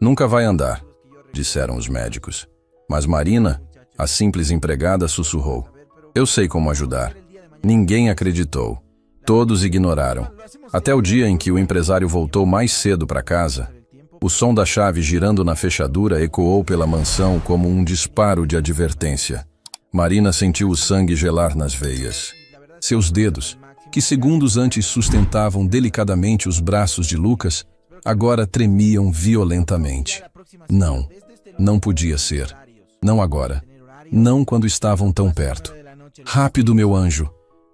Nunca vai andar, disseram os médicos. Mas Marina, a simples empregada, sussurrou: eu sei como ajudar. Ninguém acreditou. Todos ignoraram. Até o dia em que o empresário voltou mais cedo para casa. O som da chave girando na fechadura ecoou pela mansão como um disparo de advertência. Marina sentiu o sangue gelar nas veias. Seus dedos, que segundos antes sustentavam delicadamente os braços de Lucas, agora tremiam violentamente. Não, não podia ser. Não agora. Não quando estavam tão perto. Rápido, meu anjo!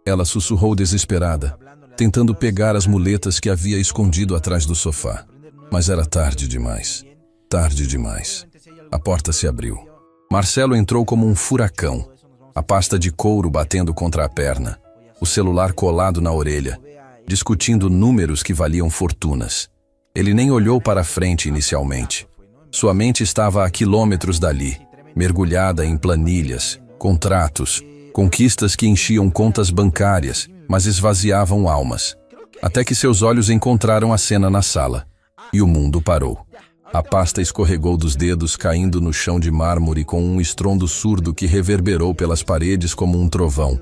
Ela sussurrou desesperada, tentando pegar as muletas que havia escondido atrás do sofá. Mas era tarde demais. Tarde demais. A porta se abriu. Marcelo entrou como um furacão, a pasta de couro batendo contra a perna, o celular colado na orelha, discutindo números que valiam fortunas. Ele nem olhou para a frente inicialmente. Sua mente estava a quilômetros dali, mergulhada em planilhas, contratos, conquistas que enchiam contas bancárias, mas esvaziavam almas. Até que seus olhos encontraram a cena na sala. E o mundo parou. A pasta escorregou dos dedos, caindo no chão de mármore com um estrondo surdo que reverberou pelas paredes como um trovão.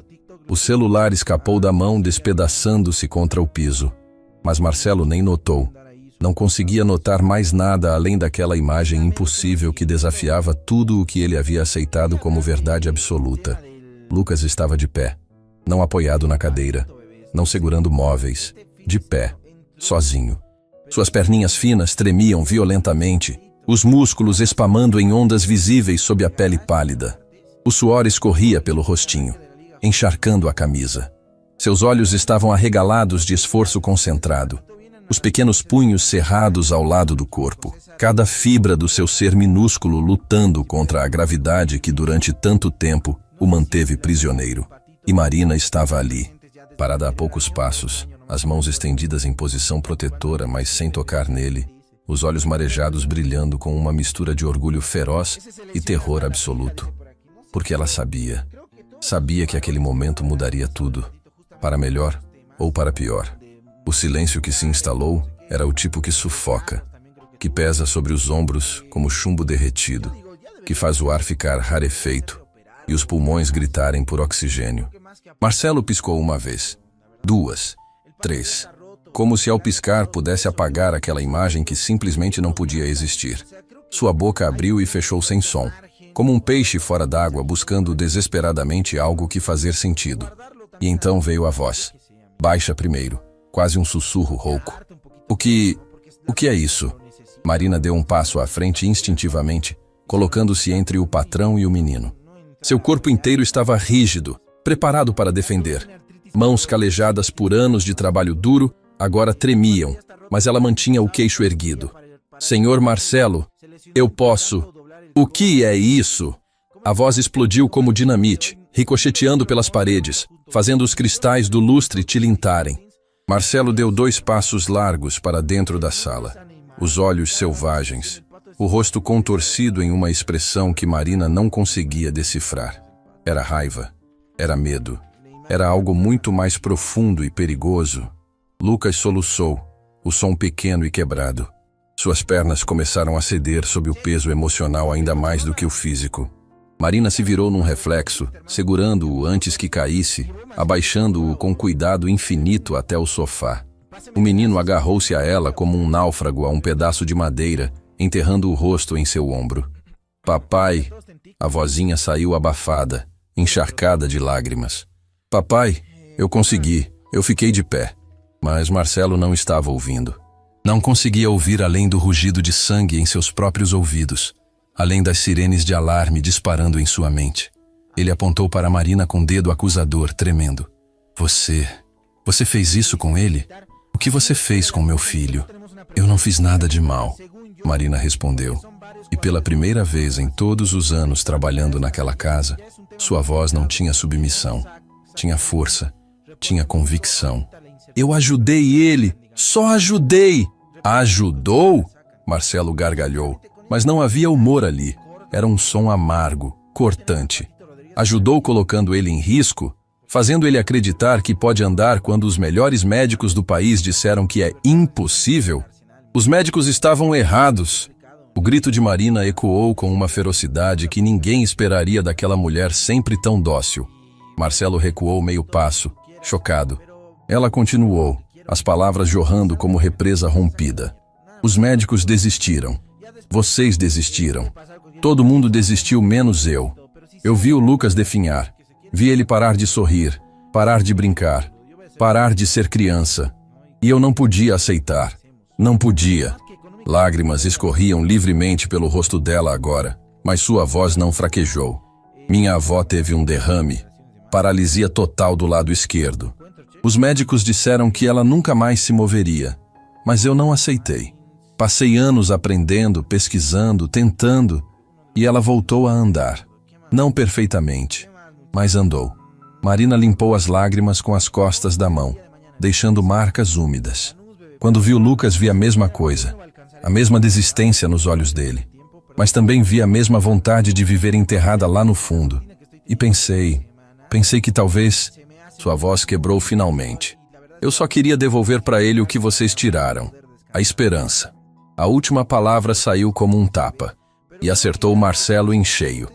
O celular escapou da mão, despedaçando-se contra o piso. Mas Marcelo nem notou. Não conseguia notar mais nada além daquela imagem impossível que desafiava tudo o que ele havia aceitado como verdade absoluta. Lucas estava de pé, não apoiado na cadeira, não segurando móveis, de pé, sozinho. Suas perninhas finas tremiam violentamente, os músculos espamando em ondas visíveis sob a pele pálida. O suor escorria pelo rostinho, encharcando a camisa. Seus olhos estavam arregalados de esforço concentrado, os pequenos punhos cerrados ao lado do corpo, cada fibra do seu ser minúsculo lutando contra a gravidade que durante tanto tempo o manteve prisioneiro. E Marina estava ali, parada a poucos passos, as mãos estendidas em posição protetora, mas sem tocar nele, os olhos marejados brilhando com uma mistura de orgulho feroz e terror absoluto. Porque ela sabia que aquele momento mudaria tudo, para melhor ou para pior. O silêncio que se instalou era o tipo que sufoca, que pesa sobre os ombros como chumbo derretido, que faz o ar ficar rarefeito e os pulmões gritarem por oxigênio. Marcelo piscou uma vez, duas, três, como se ao piscar pudesse apagar aquela imagem que simplesmente não podia existir. Sua boca abriu e fechou sem som, como um peixe fora d'água buscando desesperadamente algo que fazer sentido. E então veio a voz, baixa primeiro, quase um sussurro rouco. O que é isso? Marina deu um passo à frente instintivamente, colocando-se entre o patrão e o menino. Seu corpo inteiro estava rígido, preparado para defender. Mãos calejadas por anos de trabalho duro, agora tremiam, mas ela mantinha o queixo erguido. Senhor Marcelo, eu posso... O que é isso? A voz explodiu como dinamite, ricocheteando pelas paredes, fazendo os cristais do lustre tilintarem. Marcelo deu 2 passos largos para dentro da sala, os olhos selvagens, o rosto contorcido em uma expressão que Marina não conseguia decifrar. Era raiva, era medo, era algo muito mais profundo e perigoso. Lucas soluçou, o som pequeno e quebrado. Suas pernas começaram a ceder sob o peso emocional ainda mais do que o físico. Marina se virou num reflexo, segurando-o antes que caísse, abaixando-o com cuidado infinito até o sofá. O menino agarrou-se a ela como um náufrago a um pedaço de madeira, enterrando o rosto em seu ombro. Papai, a vozinha saiu abafada, encharcada de lágrimas. Papai, eu consegui, eu fiquei de pé. Mas Marcelo não estava ouvindo. Não conseguia ouvir além do rugido de sangue em seus próprios ouvidos, além das sirenes de alarme disparando em sua mente. Ele apontou para Marina com dedo acusador, tremendo. Você fez isso com ele? O que você fez com meu filho? Eu não fiz nada de mal, Marina respondeu. E pela primeira vez em todos os anos trabalhando naquela casa, sua voz não tinha submissão, tinha força, tinha convicção. Eu ajudei ele, só ajudei. Ajudou? Marcelo gargalhou, mas não havia humor ali. Era um som amargo, cortante. Ajudou colocando ele em risco, fazendo ele acreditar que pode andar quando os melhores médicos do país disseram que é impossível? Os médicos estavam errados. O grito de Marina ecoou com uma ferocidade que ninguém esperaria daquela mulher sempre tão dócil. Marcelo recuou meio passo, chocado. Ela continuou, as palavras jorrando como represa rompida. Os médicos desistiram. Vocês desistiram. Todo mundo desistiu menos eu. Eu vi o Lucas definhar. Vi ele parar de sorrir, parar de brincar, parar de ser criança. E eu não podia aceitar. Não podia. Lágrimas escorriam livremente pelo rosto dela agora, mas sua voz não fraquejou. Minha avó teve um derrame, paralisia total do lado esquerdo. Os médicos disseram que ela nunca mais se moveria, mas eu não aceitei. Passei anos aprendendo, pesquisando, tentando, e ela voltou a andar. Não perfeitamente, mas andou. Marina limpou as lágrimas com as costas da mão, deixando marcas úmidas. Quando viu Lucas, vi a mesma coisa. A mesma desistência nos olhos dele, mas também vi a mesma vontade de viver enterrada lá no fundo. E pensei que talvez... Sua voz quebrou finalmente. Eu só queria devolver para ele o que vocês tiraram, a esperança. A última palavra saiu como um tapa, e acertou Marcelo em cheio.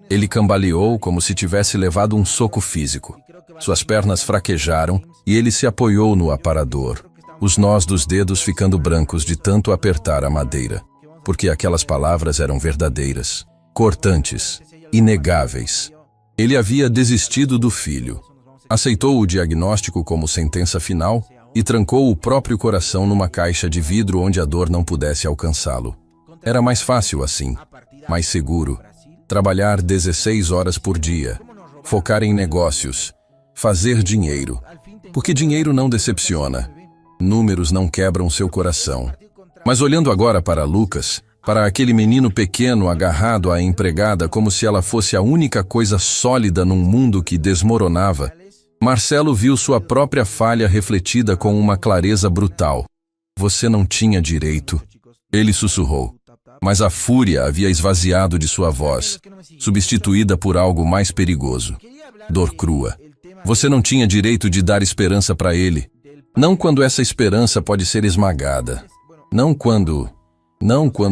Ele cambaleou como se tivesse levado um soco físico. Suas pernas fraquejaram e ele se apoiou no aparador, os nós dos dedos ficando brancos de tanto apertar a madeira, porque aquelas palavras eram verdadeiras, cortantes, inegáveis. Ele havia desistido do filho, aceitou o diagnóstico como sentença final e trancou o próprio coração numa caixa de vidro onde a dor não pudesse alcançá-lo. Era mais fácil assim, mais seguro, trabalhar 16 horas por dia, focar em negócios, fazer dinheiro, porque dinheiro não decepciona. Números não quebram seu coração. Mas olhando agora para Lucas, para aquele menino pequeno agarrado à empregada como se ela fosse a única coisa sólida num mundo que desmoronava, Marcelo viu sua própria falha refletida com uma clareza brutal. Você não tinha direito. Ele sussurrou. Mas a fúria havia esvaziado de sua voz, substituída por algo mais perigoso. Dor crua. Você não tinha direito de dar esperança para ele. Não quando essa esperança pode ser esmagada. Não quando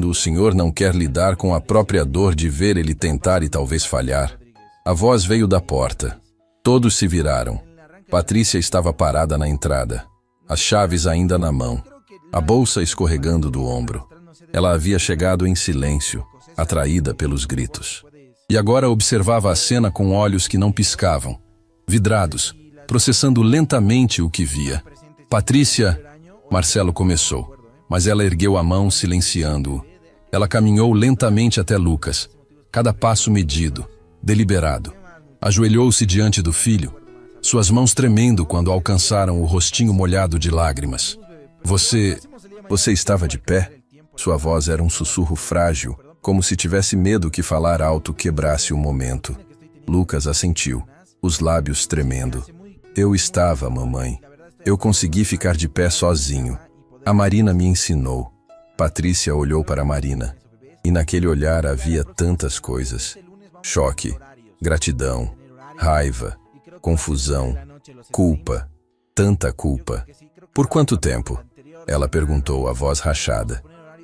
o Senhor não quer lidar com a própria dor de ver ele tentar e talvez falhar. A voz veio da porta. Todos se viraram. Patrícia estava parada na entrada, as chaves ainda na mão, a bolsa escorregando do ombro. Ela havia chegado em silêncio, atraída pelos gritos. E agora observava a cena com olhos que não piscavam, vidrados, processando lentamente o que via. Patrícia, Marcelo começou, mas ela ergueu a mão silenciando-o. Ela caminhou lentamente até Lucas, cada passo medido, deliberado. Ajoelhou-se diante do filho, suas mãos tremendo quando alcançaram o rostinho molhado de lágrimas. Você estava de pé? Sua voz era um sussurro frágil, como se tivesse medo que falar alto quebrasse o momento. Lucas assentiu, os lábios tremendo. Eu estava, mamãe. Eu consegui ficar de pé sozinho. A Marina me ensinou. Patrícia olhou para Marina. E naquele olhar havia tantas coisas. Choque, gratidão, raiva, confusão, culpa. Tanta culpa. Por quanto tempo? Ela perguntou, a voz rachada.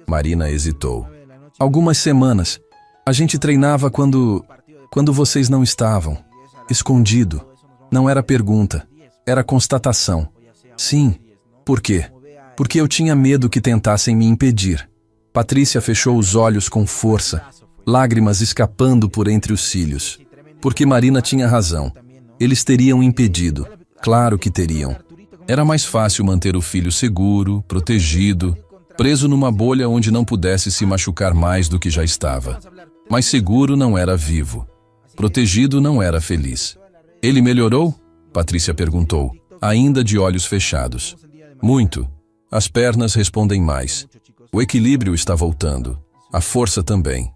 Marina hesitou. Algumas semanas. A gente treinava quando vocês não estavam. Escondido. Não era pergunta. Era constatação. Sim. Por quê? Porque eu tinha medo que tentassem me impedir. Patrícia fechou os olhos com força, lágrimas escapando por entre os cílios. Porque Marina tinha razão. Eles teriam impedido. Claro que teriam. Era mais fácil manter o filho seguro, protegido, preso numa bolha onde não pudesse se machucar mais do que já estava. Mas seguro não era vivo. Protegido não era feliz. Ele melhorou? Patrícia perguntou, ainda de olhos fechados. Muito. As pernas respondem mais. O equilíbrio está voltando. A força também.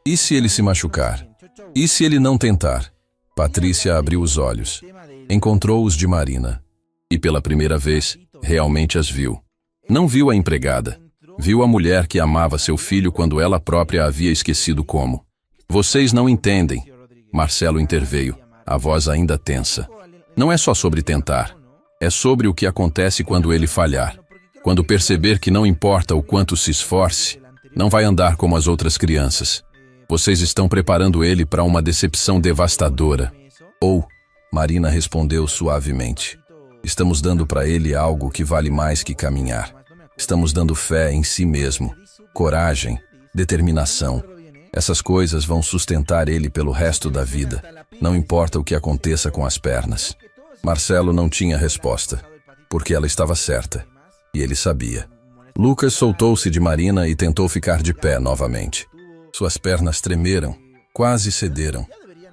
E se ele se machucar? E se ele não tentar? Patrícia abriu os olhos. Encontrou os de Marina. E pela primeira vez, realmente as viu. Não viu a empregada. Viu a mulher que amava seu filho quando ela própria havia esquecido como. Vocês não entendem. Marcelo interveio, a voz ainda tensa. Não é só sobre tentar. É sobre o que acontece quando ele falhar. Quando perceber que não importa o quanto se esforce, Não vai andar como as outras crianças. Vocês estão preparando ele para uma decepção devastadora. Ou, Marina respondeu suavemente, estamos dando para ele algo que vale mais que caminhar. Estamos dando fé em si mesmo, coragem, determinação. Essas coisas vão sustentar ele pelo resto da vida. Não importa o que aconteça com as pernas. Marcelo não tinha resposta, porque ela estava certa, e ele sabia. Lucas soltou-se de Marina e tentou ficar de pé novamente. Suas pernas tremeram, quase cederam,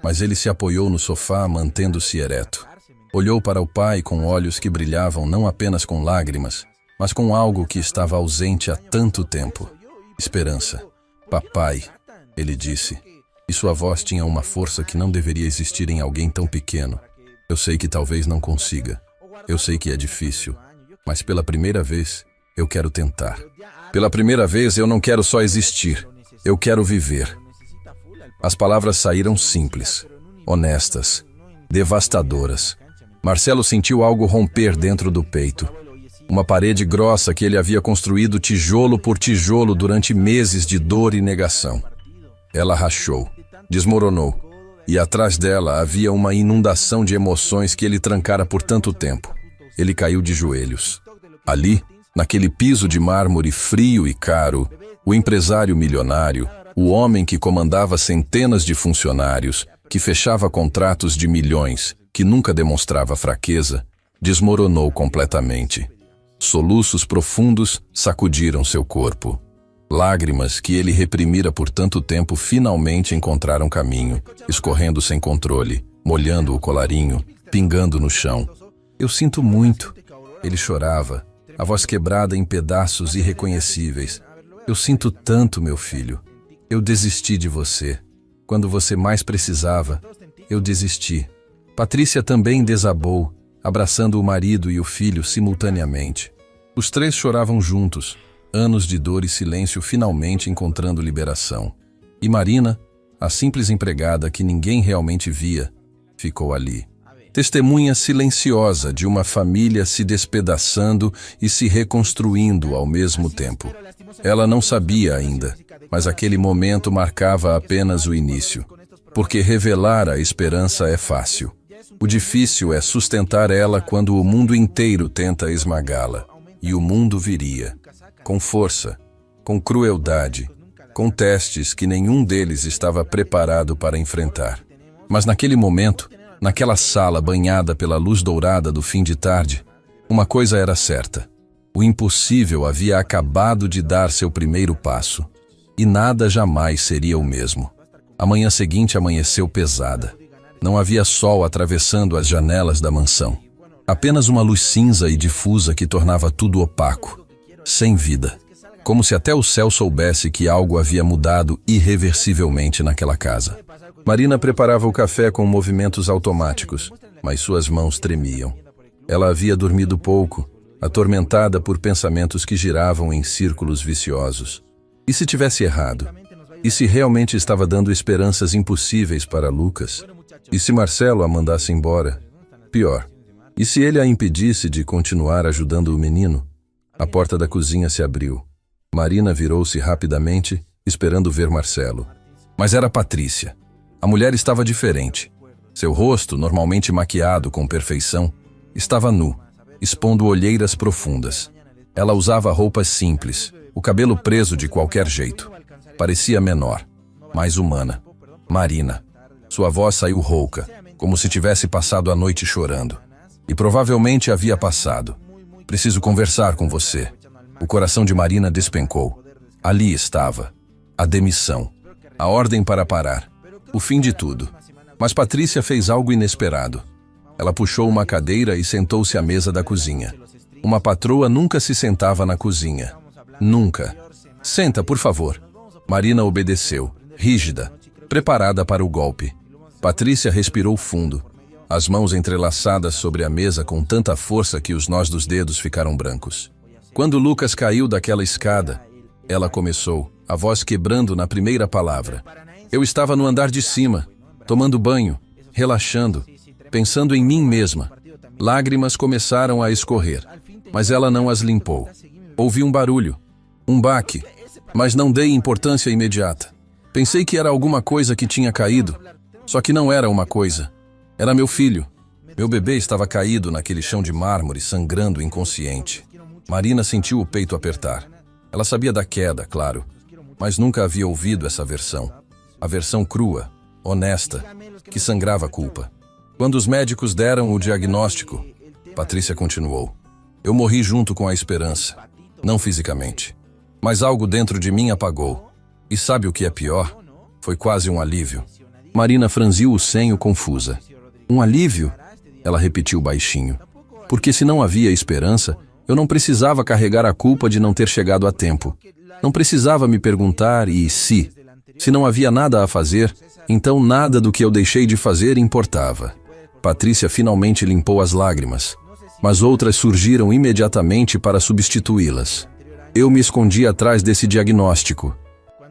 mas ele se apoiou no sofá, mantendo-se ereto. Olhou para o pai com olhos que brilhavam não apenas com lágrimas, mas com algo que estava ausente há tanto tempo. Esperança. Papai, ele disse, e sua voz tinha uma força que não deveria existir em alguém tão pequeno. Eu sei que talvez não consiga. Eu sei que é difícil, mas pela primeira vez, eu quero tentar. Pela primeira vez, eu não quero só existir. Eu quero viver. As palavras saíram simples, honestas, devastadoras. Marcelo sentiu algo romper dentro do peito. Uma parede grossa que ele havia construído tijolo por tijolo durante meses de dor e negação. Ela rachou, desmoronou, e atrás dela havia uma inundação de emoções que ele trancara por tanto tempo. Ele caiu de joelhos. Ali, naquele piso de mármore frio e caro, o empresário milionário, o homem que comandava centenas de funcionários, que fechava contratos de milhões, que nunca demonstrava fraqueza, desmoronou completamente. Soluços profundos sacudiram seu corpo. Lágrimas que ele reprimira por tanto tempo finalmente encontraram caminho, escorrendo sem controle, molhando o colarinho, pingando no chão. Eu sinto muito. Ele chorava, a voz quebrada em pedaços irreconhecíveis. Eu sinto tanto, meu filho. Eu desisti de você. Quando você mais precisava, eu desisti. Patrícia também desabou, abraçando o marido e o filho simultaneamente. Os três choravam juntos, anos de dor e silêncio finalmente encontrando liberação. E Marina, a simples empregada que ninguém realmente via, ficou ali. Testemunha silenciosa de uma família se despedaçando e se reconstruindo ao mesmo tempo. Ela não sabia ainda, mas aquele momento marcava apenas o início. Porque revelar a esperança é fácil. O difícil é sustentar ela quando o mundo inteiro tenta esmagá-la. E o mundo viria. Com força, com crueldade, com testes que nenhum deles estava preparado para enfrentar. Mas naquele momento, naquela sala banhada pela luz dourada do fim de tarde, uma coisa era certa. O impossível havia acabado de dar seu primeiro passo. E nada jamais seria o mesmo. A manhã seguinte amanheceu pesada. Não havia sol atravessando as janelas da mansão. Apenas uma luz cinza e difusa que tornava tudo opaco, sem vida. Como se até o céu soubesse que algo havia mudado irreversivelmente naquela casa. Marina preparava o café com movimentos automáticos, mas suas mãos tremiam. Ela havia dormido pouco, atormentada por pensamentos que giravam em círculos viciosos. E se tivesse errado? E se realmente estava dando esperanças impossíveis para Lucas? E se Marcelo a mandasse embora? Pior. E se ele a impedisse de continuar ajudando o menino? A porta da cozinha se abriu. Marina virou-se rapidamente, esperando ver Marcelo. Mas era Patrícia. A mulher estava diferente. Seu rosto, normalmente maquiado com perfeição, estava nu, expondo olheiras profundas. Ela usava roupas simples, o cabelo preso de qualquer jeito. Parecia menor, mais humana. Marina. Sua voz saiu rouca, como se tivesse passado a noite chorando. E provavelmente havia passado. Preciso conversar com você. O coração de Marina despencou. Ali estava. A demissão. A ordem para parar. O fim de tudo. Mas Patrícia fez algo inesperado. Ela puxou uma cadeira e sentou-se à mesa da cozinha. Uma patroa nunca se sentava na cozinha. Nunca. Senta, por favor. Marina obedeceu, rígida, preparada para o golpe. Patrícia respirou fundo. As mãos entrelaçadas sobre a mesa com tanta força que os nós dos dedos ficaram brancos. Quando Lucas caiu daquela escada, ela começou, a voz quebrando na primeira palavra. Eu estava no andar de cima, tomando banho, relaxando, pensando em mim mesma. Lágrimas começaram a escorrer, mas ela não as limpou. Ouvi um barulho, um baque. mas não dei importância imediata. Pensei que era alguma coisa que tinha caído, só que não era uma coisa. Era meu filho. Meu bebê estava caído naquele chão de mármore, sangrando inconsciente. Marina sentiu o peito apertar. Ela sabia da queda, claro, mas nunca havia ouvido essa versão. A versão crua, honesta, que sangrava a culpa. Quando os médicos deram o diagnóstico, Patrícia continuou. Eu morri junto com a esperança. Não fisicamente. Mas algo dentro de mim apagou. E sabe o que é pior? Foi quase um alívio. Marina franziu o senho confusa. Um alívio? Ela repetiu baixinho. Porque se não havia esperança, eu não precisava carregar a culpa de não ter chegado a tempo. Não precisava me perguntar e se. Se não havia nada a fazer, então nada do que eu deixei de fazer importava. Patrícia finalmente limpou as lágrimas, mas outras surgiram imediatamente para substituí-las. Eu me escondi atrás desse diagnóstico,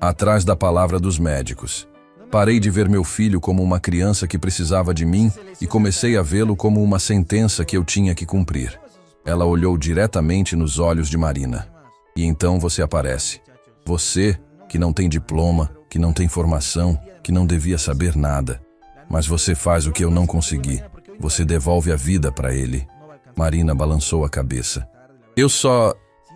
atrás da palavra dos médicos. Parei de ver meu filho como uma criança que precisava de mim e comecei a vê-lo como uma sentença que eu tinha que cumprir. Ela olhou diretamente nos olhos de Marina. E então você aparece. Você, que não tem diploma, que não tem formação, que não devia saber nada. Mas você faz o que eu não consegui. Você devolve a vida para ele. Marina balançou a cabeça.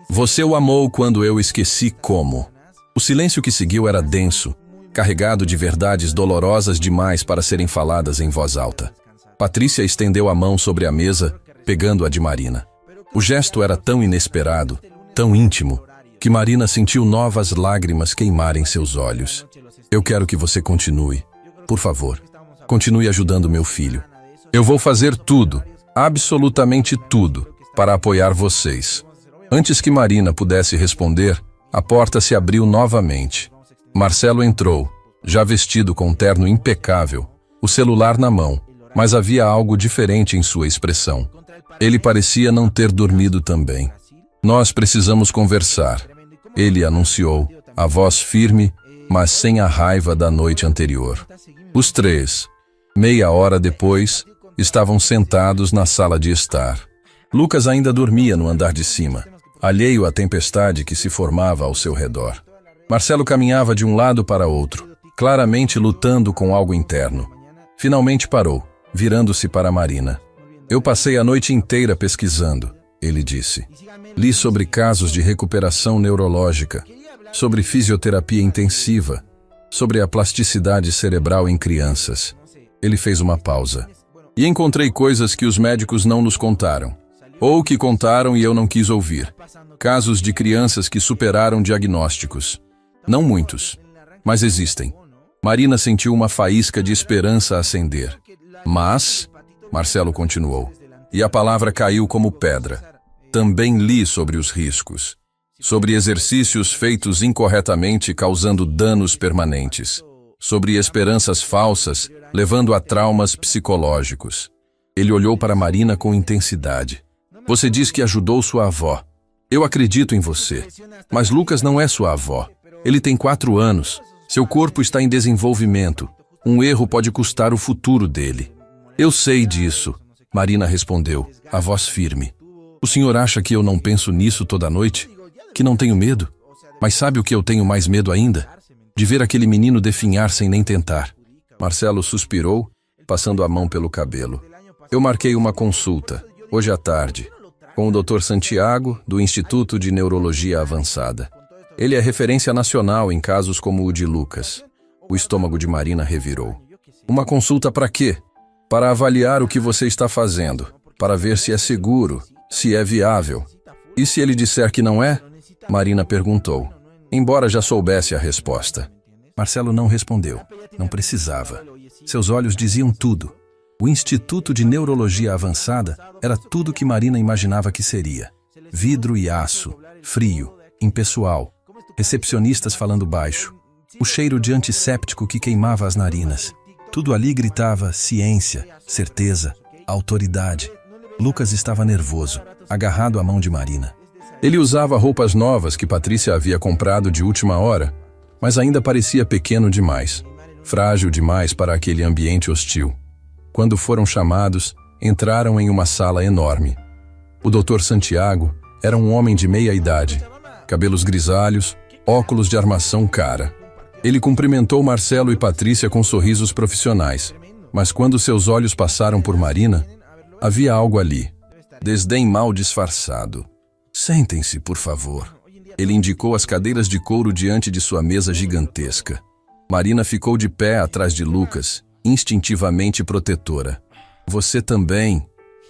Você o amou quando eu esqueci como. O silêncio que seguiu era denso, carregado de verdades dolorosas demais para serem faladas em voz alta. Patrícia estendeu a mão sobre a mesa, pegando a de Marina. O gesto era tão inesperado, tão íntimo, que Marina sentiu novas lágrimas queimarem seus olhos. Eu quero que você continue. Por favor, continue ajudando meu filho. Eu vou fazer tudo, absolutamente tudo, para apoiar vocês. Antes que Marina pudesse responder, a porta se abriu novamente. Marcelo entrou, já vestido com um terno impecável, o celular na mão, mas havia algo diferente em sua expressão. Ele parecia não ter dormido também. Nós precisamos conversar, ele anunciou, a voz firme, mas sem a raiva da noite anterior. Os três, meia hora depois, estavam sentados na sala de estar. Lucas ainda dormia no andar de cima, alheio à tempestade que se formava ao seu redor. Marcelo caminhava de um lado para outro, claramente lutando com algo interno. Finalmente parou, virando-se para Marina. Eu passei a noite inteira pesquisando, ele disse. Li sobre casos de recuperação neurológica, sobre fisioterapia intensiva, sobre a plasticidade cerebral em crianças. Ele fez uma pausa. E encontrei coisas que os médicos não nos contaram, ou que contaram e eu não quis ouvir. Casos de crianças que superaram diagnósticos. Não muitos, mas existem. Marina sentiu uma faísca de esperança acender. Mas, Marcelo continuou, e a palavra caiu como pedra. Também li sobre os riscos, sobre exercícios feitos incorretamente causando danos permanentes, sobre esperanças falsas levando a traumas psicológicos. Ele olhou para Marina com intensidade. Você diz que ajudou sua avó. Eu acredito em você, mas Lucas não é sua avó. Ele tem 4 anos. Seu corpo está em desenvolvimento. Um erro pode custar o futuro dele. Eu sei disso, Marina respondeu, a voz firme. O senhor acha que eu não penso nisso toda noite? Que não tenho medo? Mas sabe o que eu tenho mais medo ainda? De ver aquele menino definhar sem nem tentar. Marcelo suspirou, passando a mão pelo cabelo. Eu marquei uma consulta, hoje à tarde, com o Dr. Santiago, do Instituto de Neurologia Avançada. Ele é referência nacional em casos como o de Lucas. O estômago de Marina revirou. Uma consulta para quê? Para avaliar o que você está fazendo, para ver se é seguro, se é viável. E se ele disser que não é? Marina perguntou, embora já soubesse a resposta. Marcelo não respondeu. Não precisava. Seus olhos diziam tudo. O Instituto de Neurologia Avançada era tudo que Marina imaginava que seria. Vidro e aço, frio, impessoal, recepcionistas falando baixo, o cheiro de antisséptico que queimava as narinas. Tudo ali gritava ciência, certeza, autoridade. Lucas estava nervoso, agarrado à mão de Marina. Ele usava roupas novas que Patrícia havia comprado de última hora, mas ainda parecia pequeno demais, frágil demais para aquele ambiente hostil. Quando foram chamados, entraram em uma sala enorme. O Dr. Santiago era um homem de meia idade, cabelos grisalhos, óculos de armação cara. Ele cumprimentou Marcelo e Patrícia com sorrisos profissionais, mas quando seus olhos passaram por Marina, havia algo ali. Desdém mal disfarçado. Sentem-se, por favor. Ele indicou as cadeiras de couro diante de sua mesa gigantesca. Marina ficou de pé atrás de Lucas, instintivamente protetora. Você também,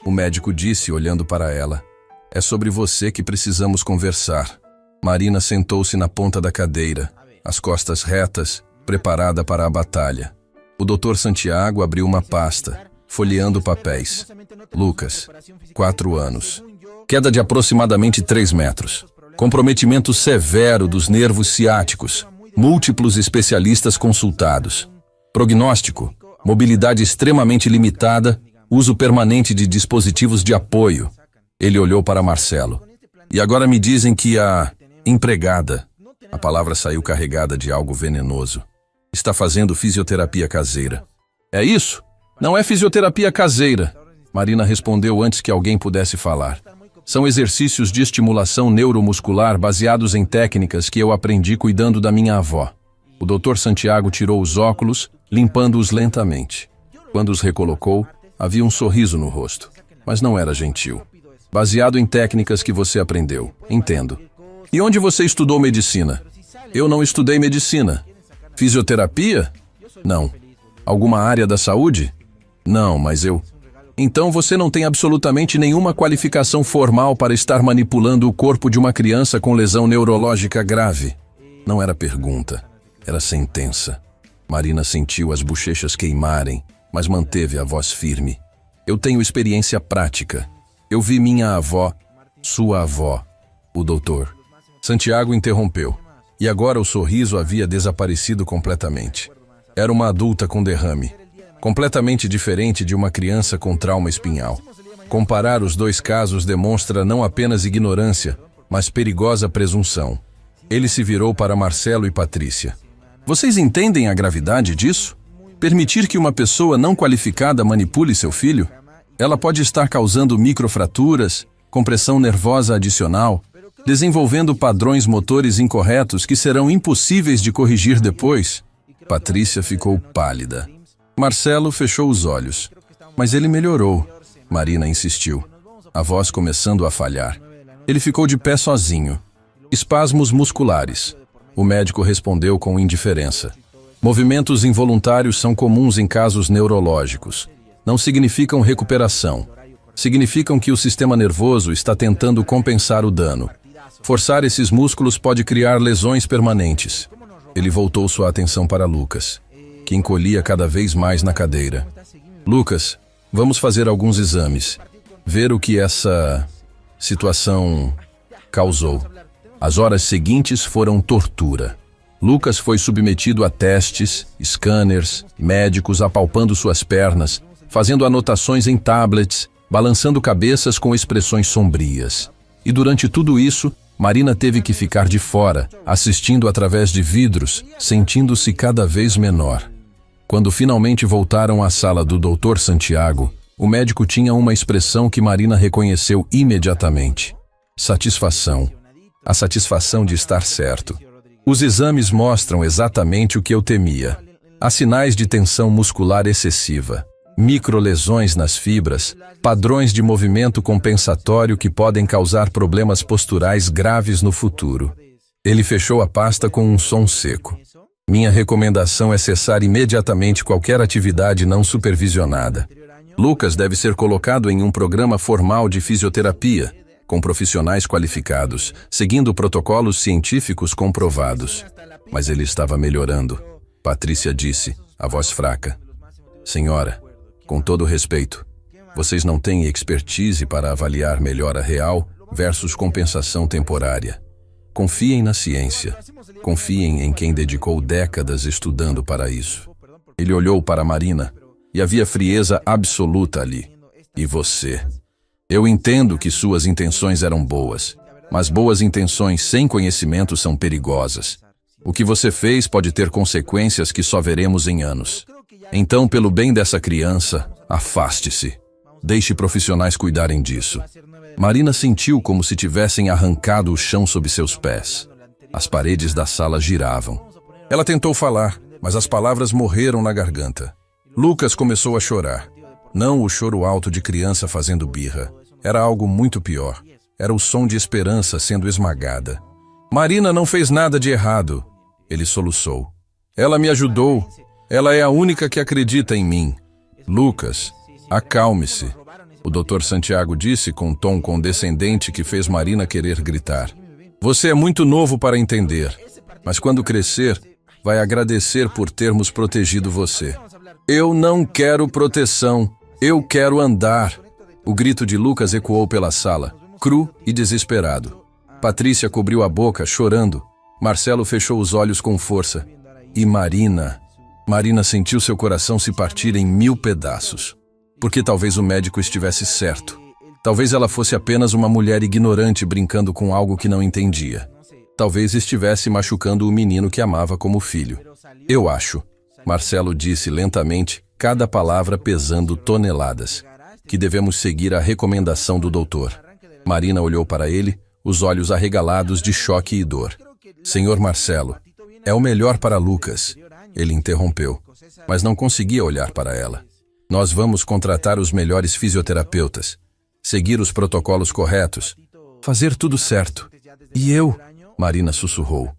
o médico disse, olhando para ela. É sobre você que precisamos conversar. Marina sentou-se na ponta da cadeira, as costas retas, preparada para a batalha. O Dr. Santiago abriu uma pasta, folheando papéis. Lucas, 4 anos. Queda de aproximadamente 3 metros. Comprometimento severo dos nervos ciáticos. Múltiplos especialistas consultados. Prognóstico, mobilidade extremamente limitada, uso permanente de dispositivos de apoio. Ele olhou para Marcelo. E agora me dizem que a empregada, a palavra saiu carregada de algo venenoso, está fazendo fisioterapia caseira. É isso? Não é fisioterapia caseira, Marina respondeu antes que alguém pudesse falar. São exercícios de estimulação neuromuscular baseados em técnicas que eu aprendi cuidando da minha avó. O Dr. Santiago tirou os óculos, limpando-os lentamente. Quando os recolocou, havia um sorriso no rosto, mas não era gentil. Baseado em técnicas que você aprendeu, entendo. E onde você estudou medicina? Eu não estudei medicina. Fisioterapia? Não. Alguma área da saúde? Não, mas eu... Então você não tem absolutamente nenhuma qualificação formal para estar manipulando o corpo de uma criança com lesão neurológica grave. Não era pergunta, era sentença. Marina sentiu as bochechas queimarem, mas manteve a voz firme. Eu tenho experiência prática. Eu vi minha avó, sua avó, o doutor. Santiago interrompeu, e agora o sorriso havia desaparecido completamente. Era uma adulta com derrame, completamente diferente de uma criança com trauma espinhal. Comparar os dois casos demonstra não apenas ignorância, mas perigosa presunção. Ele se virou para Marcelo e Patrícia. Vocês entendem a gravidade disso? Permitir que uma pessoa não qualificada manipule seu filho? Ela pode estar causando microfraturas, compressão nervosa adicional, desenvolvendo padrões motores incorretos que serão impossíveis de corrigir depois. Patrícia ficou pálida. Marcelo fechou os olhos. Mas ele melhorou, Marina insistiu, a voz começando a falhar. Ele ficou de pé sozinho. Espasmos musculares. O médico respondeu com indiferença. Movimentos involuntários são comuns em casos neurológicos. Não significam recuperação. Significam que o sistema nervoso está tentando compensar o dano. Forçar esses músculos pode criar lesões permanentes. Ele voltou sua atenção para Lucas, que encolhia cada vez mais na cadeira. Lucas, vamos fazer alguns exames. Ver o que essa situação causou. As horas seguintes foram tortura. Lucas foi submetido a testes, scanners, médicos apalpando suas pernas, fazendo anotações em tablets, balançando cabeças com expressões sombrias. E durante tudo isso, Marina teve que ficar de fora, assistindo através de vidros, sentindo-se cada vez menor. Quando finalmente voltaram à sala do Dr. Santiago, o médico tinha uma expressão que Marina reconheceu imediatamente. Satisfação. A satisfação de estar certo. Os exames mostram exatamente o que eu temia. Há sinais de tensão muscular excessiva, microlesões nas fibras, padrões de movimento compensatório que podem causar problemas posturais graves no futuro. Ele fechou a pasta com um som seco. Minha recomendação é cessar imediatamente qualquer atividade não supervisionada. Lucas deve ser colocado em um programa formal de fisioterapia, com profissionais qualificados, seguindo protocolos científicos comprovados. Mas ele estava melhorando. Patrícia disse, a voz fraca. Senhora, com todo respeito, vocês não têm expertise para avaliar melhora real versus compensação temporária. Confiem na ciência. Confiem em quem dedicou décadas estudando para isso. Ele olhou para Marina e havia frieza absoluta ali. E você? Eu entendo que suas intenções eram boas, mas boas intenções sem conhecimento são perigosas. O que você fez pode ter consequências que só veremos em anos. Então, pelo bem dessa criança, afaste-se. Deixe profissionais cuidarem disso. Marina sentiu como se tivessem arrancado o chão sob seus pés. As paredes da sala giravam. Ela tentou falar, mas as palavras morreram na garganta. Lucas começou a chorar. Não o choro alto de criança fazendo birra. Era algo muito pior. Era o som de esperança sendo esmagada. Marina não fez nada de errado. Ele soluçou. Ela me ajudou. Ela é a única que acredita em mim. Lucas, acalme-se. O Dr. Santiago disse com um tom condescendente que fez Marina querer gritar. Você é muito novo para entender, mas quando crescer, vai agradecer por termos protegido você. Eu não quero proteção. Eu quero andar. O grito de Lucas ecoou pela sala, cru e desesperado. Patrícia cobriu a boca, chorando. Marcelo fechou os olhos com força. E Marina sentiu seu coração se partir em 1000 pedaços. Porque talvez o médico estivesse certo. Talvez ela fosse apenas uma mulher ignorante brincando com algo que não entendia. Talvez estivesse machucando o menino que amava como filho. Eu acho, Marcelo disse lentamente, cada palavra pesando toneladas, que devemos seguir a recomendação do doutor. Marina olhou para ele, os olhos arregalados de choque e dor. Senhor Marcelo, é o melhor para Lucas. Ele interrompeu, mas não conseguia olhar para ela. Nós vamos contratar os melhores fisioterapeutas, seguir os protocolos corretos, fazer tudo certo. E eu? Marina sussurrou.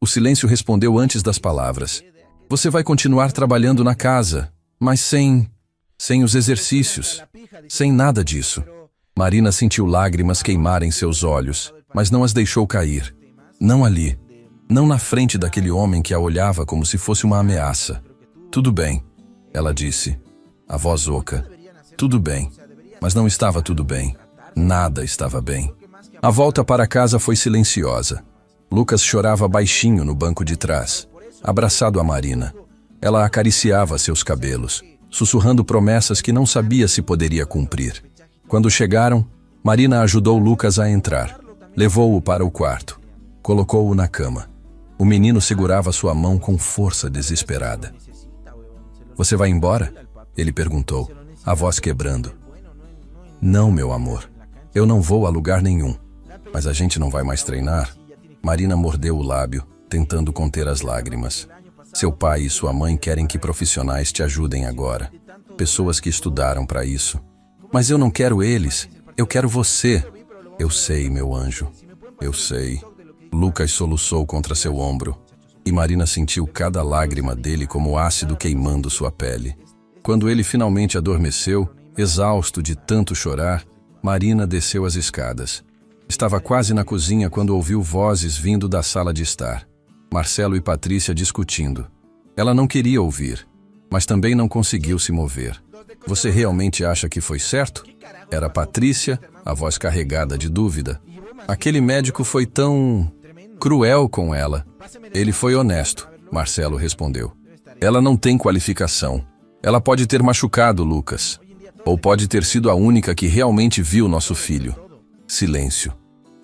O silêncio respondeu antes das palavras. Você vai continuar trabalhando na casa, mas sem os exercícios, sem nada disso. Marina sentiu lágrimas queimarem seus olhos, mas não as deixou cair. Não ali. Não na frente daquele homem que a olhava como se fosse uma ameaça. Tudo bem, ela disse. A voz oca. Tudo bem. Mas não estava tudo bem. Nada estava bem. A volta para casa foi silenciosa. Lucas chorava baixinho no banco de trás, abraçado a Marina. Ela acariciava seus cabelos, sussurrando promessas que não sabia se poderia cumprir. Quando chegaram, Marina ajudou Lucas a entrar. Levou-o para o quarto. Colocou-o na cama. O menino segurava sua mão com força desesperada. Você vai embora? Ele perguntou, a voz quebrando. Não, meu amor. Eu não vou a lugar nenhum. Mas a gente não vai mais treinar? Marina mordeu o lábio, tentando conter as lágrimas. Seu pai e sua mãe querem que profissionais te ajudem agora. Pessoas que estudaram para isso. Mas eu não quero eles. Eu quero você. Eu sei, meu anjo. Eu sei. Lucas soluçou contra seu ombro. E Marina sentiu cada lágrima dele como ácido queimando sua pele. Quando ele finalmente adormeceu, exausto de tanto chorar, Marina desceu as escadas. Estava quase na cozinha quando ouviu vozes vindo da sala de estar. Marcelo e Patrícia discutindo. Ela não queria ouvir, mas também não conseguiu se mover. Você realmente acha que foi certo? Era Patrícia, a voz carregada de dúvida. Aquele médico foi tão cruel com ela. Ele foi honesto, Marcelo respondeu. Ela não tem qualificação. Ela pode ter machucado Lucas. Ou pode ter sido a única que realmente viu nosso filho. Silêncio.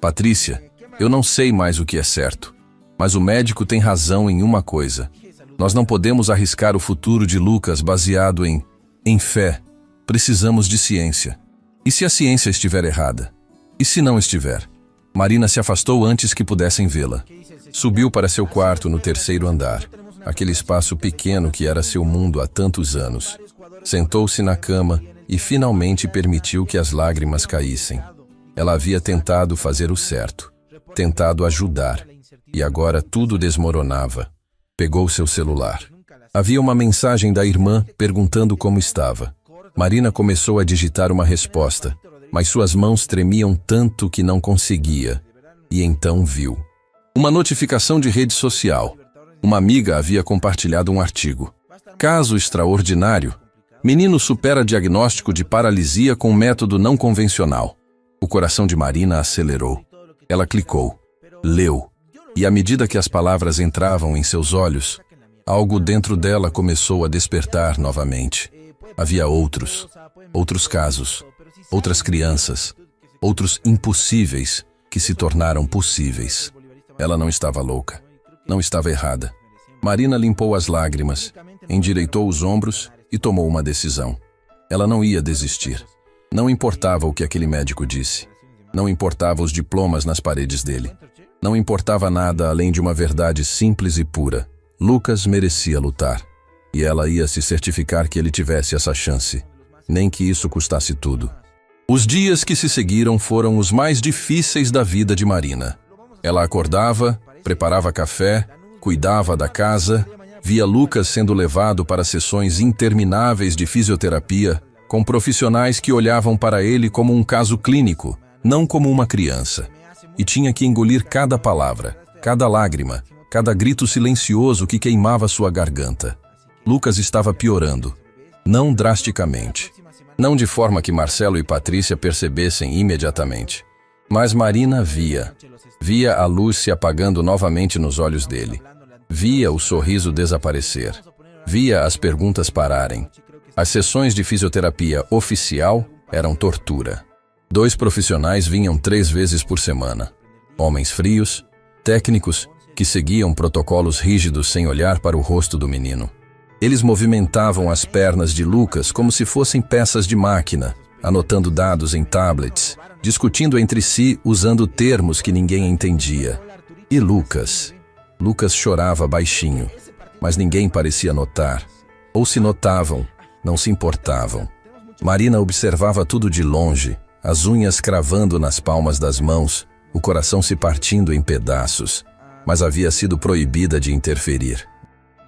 Patrícia, eu não sei mais o que é certo. Mas o médico tem razão em uma coisa. Nós não podemos arriscar o futuro de Lucas baseado em fé. Precisamos de ciência. E se a ciência estiver errada? E se não estiver? Marina se afastou antes que pudessem vê-la. Subiu para seu quarto no 3º andar. Aquele espaço pequeno que era seu mundo há tantos anos. Sentou-se na cama e finalmente permitiu que as lágrimas caíssem. Ela havia tentado fazer o certo, tentado ajudar, e agora tudo desmoronava. Pegou seu celular. Havia uma mensagem da irmã perguntando como estava. Marina começou a digitar uma resposta, mas suas mãos tremiam tanto que não conseguia. E então viu. Uma notificação de rede social. Uma amiga havia compartilhado um artigo. Caso extraordinário. Menino supera diagnóstico de paralisia com método não convencional. O coração de Marina acelerou. Ela clicou, leu, e à medida que as palavras entravam em seus olhos, algo dentro dela começou a despertar novamente. Havia outros casos, outras crianças, outros impossíveis que se tornaram possíveis. Ela não estava louca, não estava errada. Marina limpou as lágrimas, endireitou os ombros e tomou uma decisão. Ela não ia desistir. Não importava o que aquele médico disse. Não importava os diplomas nas paredes dele. Não importava nada além de uma verdade simples e pura. Lucas merecia lutar. E ela ia se certificar que ele tivesse essa chance, nem que isso custasse tudo. Os dias que se seguiram foram os mais difíceis da vida de Marina. Ela acordava, preparava café, cuidava da casa, via Lucas sendo levado para sessões intermináveis de fisioterapia, com profissionais que olhavam para ele como um caso clínico, não como uma criança. E tinha que engolir cada palavra, cada lágrima, cada grito silencioso que queimava sua garganta. Lucas estava piorando, não drasticamente. Não de forma que Marcelo e Patrícia percebessem imediatamente. Mas Marina via. Via a luz se apagando novamente nos olhos dele. Via o sorriso desaparecer. Via as perguntas pararem. As sessões de fisioterapia oficial eram tortura. 2 profissionais vinham 3 vezes por semana. Homens frios, técnicos, que seguiam protocolos rígidos sem olhar para o rosto do menino. Eles movimentavam as pernas de Lucas como se fossem peças de máquina, anotando dados em tablets, discutindo entre si usando termos que ninguém entendia. E Lucas? Lucas chorava baixinho, mas ninguém parecia notar. Ou se notavam, não se importavam. Marina observava tudo de longe, as unhas cravando nas palmas das mãos, o coração se partindo em pedaços, mas havia sido proibida de interferir.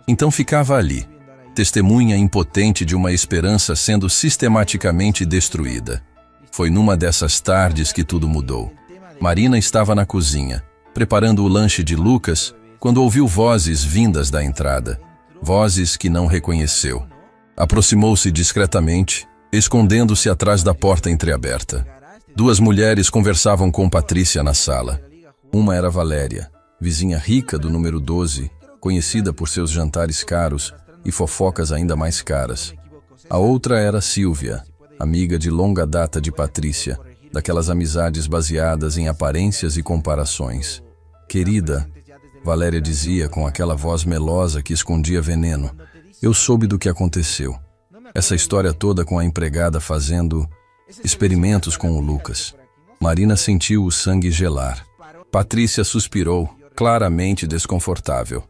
Então ficava ali, testemunha impotente de uma esperança sendo sistematicamente destruída. Foi numa dessas tardes que tudo mudou. Marina estava na cozinha, preparando o lanche de Lucas, quando ouviu vozes vindas da entrada. Vozes que não reconheceu. Aproximou-se discretamente, escondendo-se atrás da porta entreaberta. 2 mulheres conversavam com Patrícia na sala. Uma era Valéria, vizinha rica do número 12, conhecida por seus jantares caros e fofocas ainda mais caras. A outra era Silvia, amiga de longa data de Patrícia, daquelas amizades baseadas em aparências e comparações. Querida, Valéria dizia com aquela voz melosa que escondia veneno, eu soube do que aconteceu. Essa história toda com a empregada fazendo experimentos com o Lucas. Marina sentiu o sangue gelar. Patrícia suspirou, claramente desconfortável.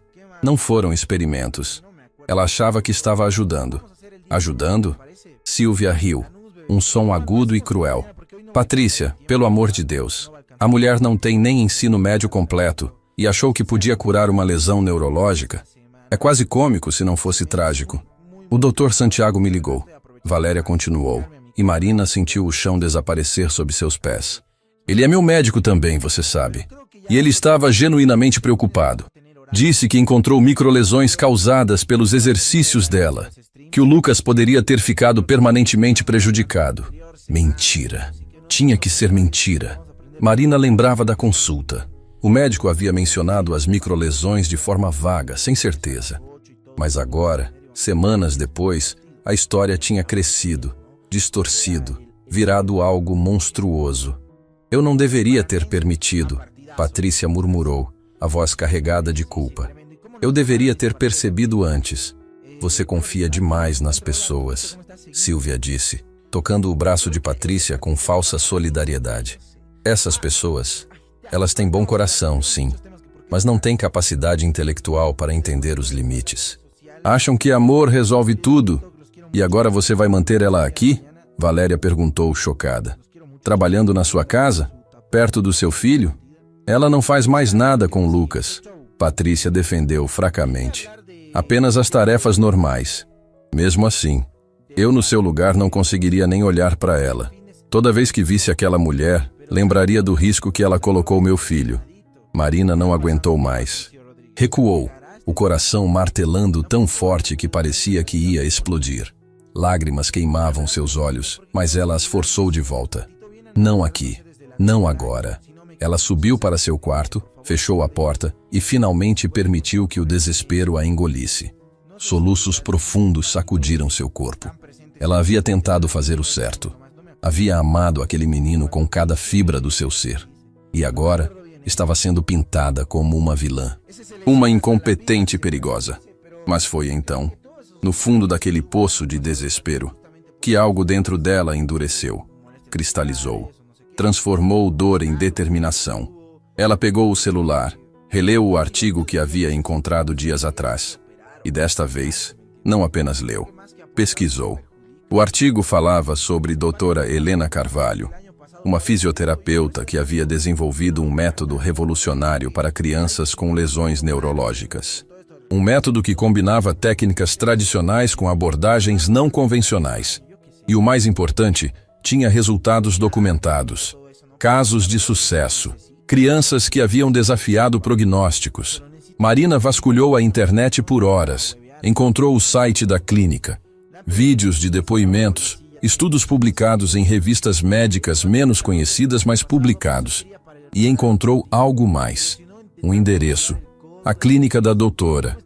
Não foram experimentos. Ela achava que estava ajudando. Ajudando? Silvia riu. Um som agudo e cruel. Patrícia, pelo amor de Deus. A mulher não tem nem ensino médio completo e achou que podia curar uma lesão neurológica. É quase cômico se não fosse trágico. O Dr. Santiago me ligou. Valéria continuou. E Marina sentiu o chão desaparecer sob seus pés. Ele é meu médico também, você sabe. E ele estava genuinamente preocupado. Disse que encontrou microlesões causadas pelos exercícios dela, que o Lucas poderia ter ficado permanentemente prejudicado. Mentira. Tinha que ser mentira. Marina lembrava da consulta. O médico havia mencionado as microlesões de forma vaga, sem certeza. Mas agora, semanas depois, a história tinha crescido, distorcido, virado algo monstruoso. Eu não deveria ter permitido, Patrícia murmurou, a voz carregada de culpa. Eu deveria ter percebido antes. Você confia demais nas pessoas, Silvia disse, tocando o braço de Patrícia com falsa solidariedade. Essas pessoas, elas têm bom coração, sim, mas não têm capacidade intelectual para entender os limites. Acham que amor resolve tudo? E agora você vai manter ela aqui? Valéria perguntou, chocada. Trabalhando na sua casa? Perto do seu filho? Ela não faz mais nada com Lucas. Patrícia defendeu fracamente. Apenas as tarefas normais. Mesmo assim, eu no seu lugar não conseguiria nem olhar para ela. Toda vez que visse aquela mulher, lembraria do risco que ela colocou meu filho. Marina não aguentou mais. Recuou, o coração martelando tão forte que parecia que ia explodir. Lágrimas queimavam seus olhos, mas ela as forçou de volta. Não aqui, não agora. Ela subiu para seu quarto, fechou a porta e finalmente permitiu que o desespero a engolisse. Soluços profundos sacudiram seu corpo. Ela havia tentado fazer o certo. Havia amado aquele menino com cada fibra do seu ser. E agora estava sendo pintada como uma vilã. Uma incompetente e perigosa. Mas foi então, no fundo daquele poço de desespero, que algo dentro dela endureceu, cristalizou, transformou dor em determinação. Ela pegou o celular, releu o artigo que havia encontrado dias atrás. E desta vez, não apenas leu, pesquisou. O artigo falava sobre doutora Helena Carvalho, uma fisioterapeuta que havia desenvolvido um método revolucionário para crianças com lesões neurológicas. Um método que combinava técnicas tradicionais com abordagens não convencionais. E o mais importante, tinha resultados documentados. Casos de sucesso. Crianças que haviam desafiado prognósticos. Marina vasculhou a internet por horas. Encontrou o site da clínica. Vídeos de depoimentos. Estudos publicados em revistas médicas menos conhecidas, mas publicados. E encontrou algo mais. Um endereço. A clínica da doutora.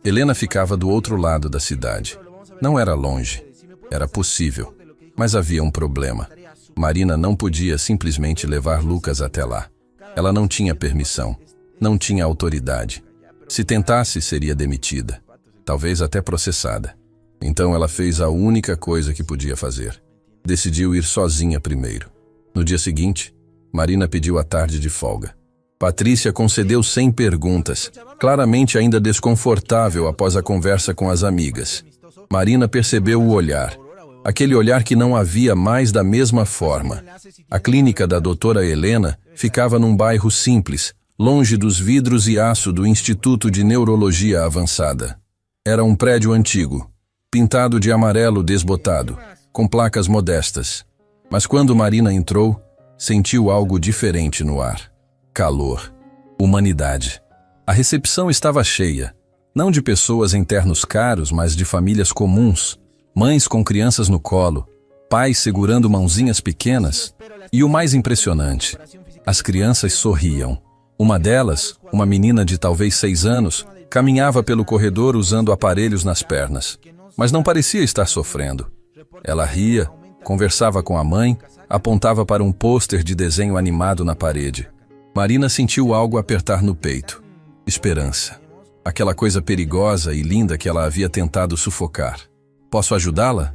Helena ficava do outro lado da cidade. Não era longe. Era possível. Mas havia um problema. Marina não podia simplesmente levar Lucas até lá. Ela não tinha permissão. Não tinha autoridade. Se tentasse, seria demitida. Talvez até processada. Então ela fez a única coisa que podia fazer. Decidiu ir sozinha primeiro. No dia seguinte, Marina pediu a tarde de folga. Patrícia concedeu sem perguntas, claramente ainda desconfortável após a conversa com as amigas. Marina percebeu o olhar. Aquele olhar que não havia mais da mesma forma. A clínica da doutora Helena ficava num bairro simples, longe dos vidros e aço do Instituto de Neurologia Avançada. Era um prédio antigo, pintado de amarelo desbotado, com placas modestas. Mas quando Marina entrou, sentiu algo diferente no ar. Calor. Humanidade. A recepção estava cheia, não de pessoas em ternos caros, mas de famílias comuns. Mães com crianças no colo, pais segurando mãozinhas pequenas. E o mais impressionante, as crianças sorriam. Uma delas, uma menina de talvez 6 anos, caminhava pelo corredor usando aparelhos nas pernas, mas não parecia estar sofrendo. Ela ria, conversava com a mãe, apontava para um pôster de desenho animado na parede. Marina sentiu algo apertar no peito. Esperança. Aquela coisa perigosa e linda que ela havia tentado sufocar. Posso ajudá-la?